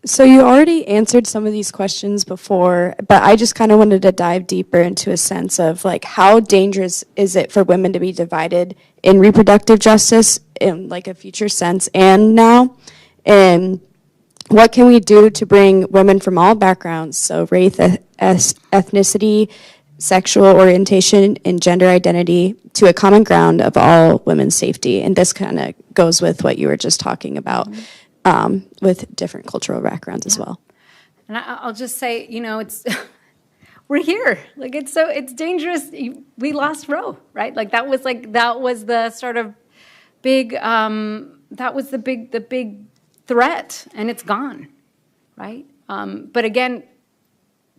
So you already answered some of these questions before, but I just kind of wanted to dive deeper into a sense of like how dangerous is it for women to be divided in reproductive justice in like a future sense and now? And what can we do to bring women from all backgrounds, so race, ethnicity, sexual orientation, and gender identity, to a common ground of all women's safety? And this kind of goes with what you were just talking about. With different cultural backgrounds as well. And I'll just say, it's we're here. Like it's dangerous. We lost Roe, right? Like that was the sort of big that was the big threat, and it's gone, right? But again,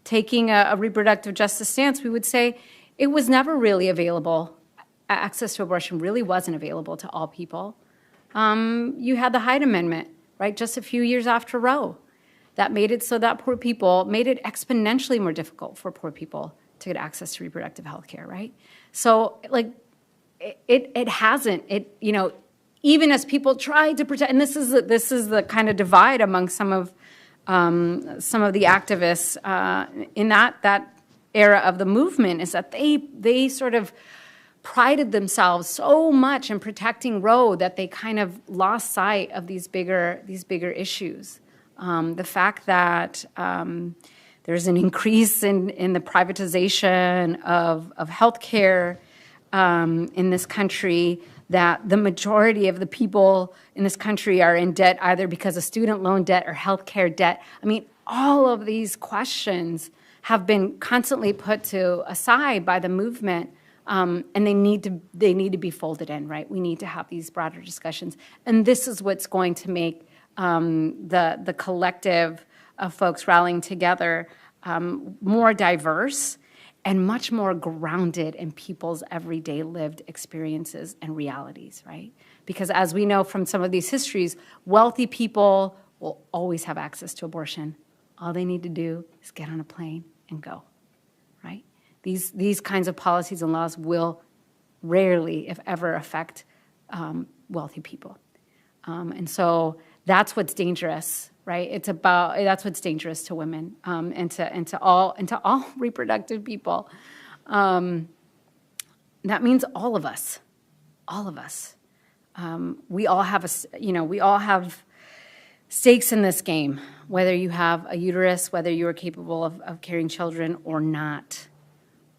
taking a reproductive justice stance, we would say it was never really available. Access to abortion really wasn't available to all people. You had the Hyde Amendment, right, just a few years after Roe. That made it so that made it exponentially more difficult for poor people to get access to reproductive health care, right? So, like, it hasn't, even as people try to protect, and this is the kind of divide among some of the activists in that era of the movement, is that they sort of prided themselves so much in protecting Roe that they kind of lost sight of these bigger issues. The fact that there's an increase in the privatization of healthcare in this country, that the majority of the people in this country are in debt either because of student loan debt or healthcare debt. I mean, all of these questions have been constantly put to aside by the movement. And they need to be folded in, right? We need to have these broader discussions, and this is what's going to make the collective of folks rallying together more diverse and much more grounded in people's everyday lived experiences and realities, right? Because as we know from some of these histories, wealthy people will always have access to abortion. All they need to do is get on a plane and go, right? These kinds of policies and laws will rarely, if ever, affect wealthy people. And so that's what's dangerous, right? That's what's dangerous to women and to all reproductive people. That means all of us. we all have we all have stakes in this game, whether you have a uterus, whether you are capable of carrying children or not.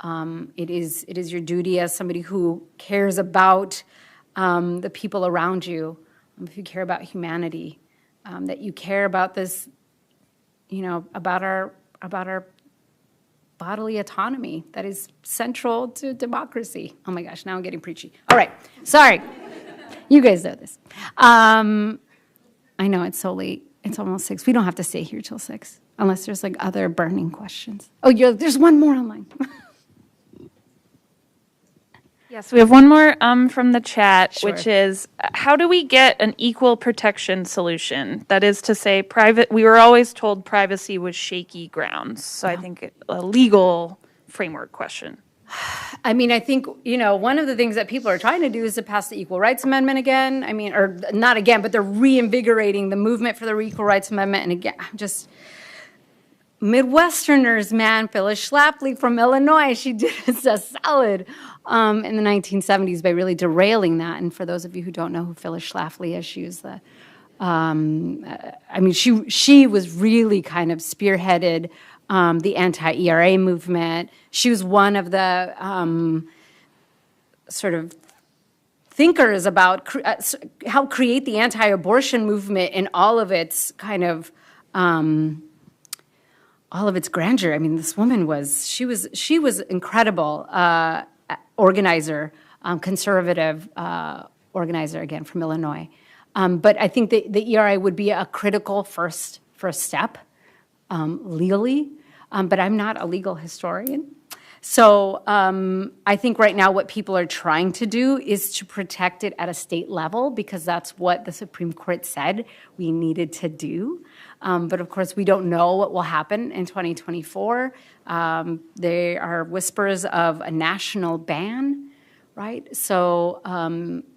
It is your duty as somebody who cares about the people around you, if you care about humanity, that you care about this, about our bodily autonomy that is central to democracy. Oh my gosh, now I'm getting preachy. All right, sorry. You guys know this. I know it's so late. It's almost 6. We don't have to stay here till 6, unless there's like other burning questions. Oh, there's one more online. Yes, we have one more from the chat, Sure. which is, how do we get an equal protection solution? That is to say, we were always told privacy was shaky grounds. So I think a legal framework question. I mean, I think, one of the things that people are trying to do is to pass the Equal Rights Amendment again. I mean, or not again, but they're reinvigorating the movement for the Equal Rights Amendment. And again, just Midwesterners, man. Phyllis Schlafly from Illinois, she did us a salad in the 1970s by really derailing that. And for those of you who don't know who Phyllis Schlafly is, she was the, she was really kind of spearheaded the anti-ERA movement. She was one of the sort of thinkers about how create the anti-abortion movement in all of its kind of all of its grandeur. I mean, this woman she was incredible organizer, conservative organizer, again, from Illinois. But I think the ERA would be a critical first step legally, but I'm not a legal historian. So I think right now what people are trying to do is to protect it at a state level, because that's what the Supreme Court said we needed to do. But of course, we don't know what will happen in 2024. There are whispers of a national ban, right? So,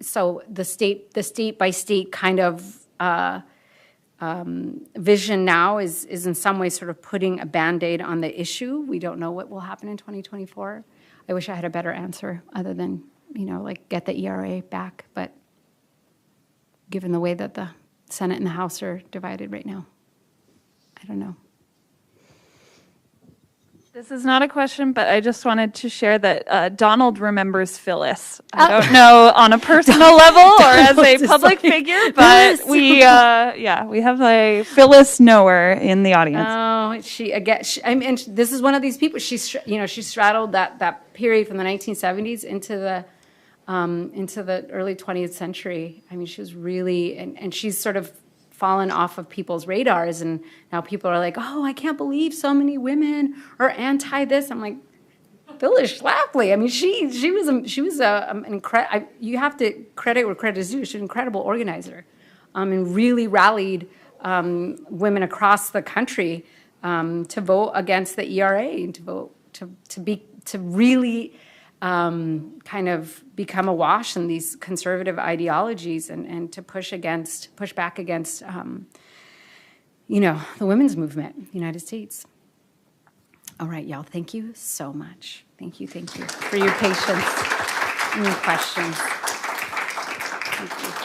so the state by state kind of vision now is in some ways sort of putting a Band-Aid on the issue. We don't know what will happen in 2024. I wish I had a better answer other than, like get the ERA back. But given the way that the Senate and the House are divided right now, I don't know. This is not a question, but I just wanted to share that Donald remembers Phyllis. I don't know on a personal level or as a public figure, but we have a Phyllis knower in the audience. Oh, I mean, this is one of these people. She straddled that period from the 1970s into the early 20th century. I mean, she was really, and she's sort of fallen off of people's radars, and now people are like, oh, I can't believe so many women are anti this. I'm like, Phyllis Schlafly. I mean, she was an incredible. You have to credit where credit is due. She's an incredible organizer, and really rallied women across the country to vote against the ERA and to really kind of become awash in these conservative ideologies and to push back against, the women's movement in the United States. All right, y'all, thank you so much. Thank you for your patience and your questions. Thank you.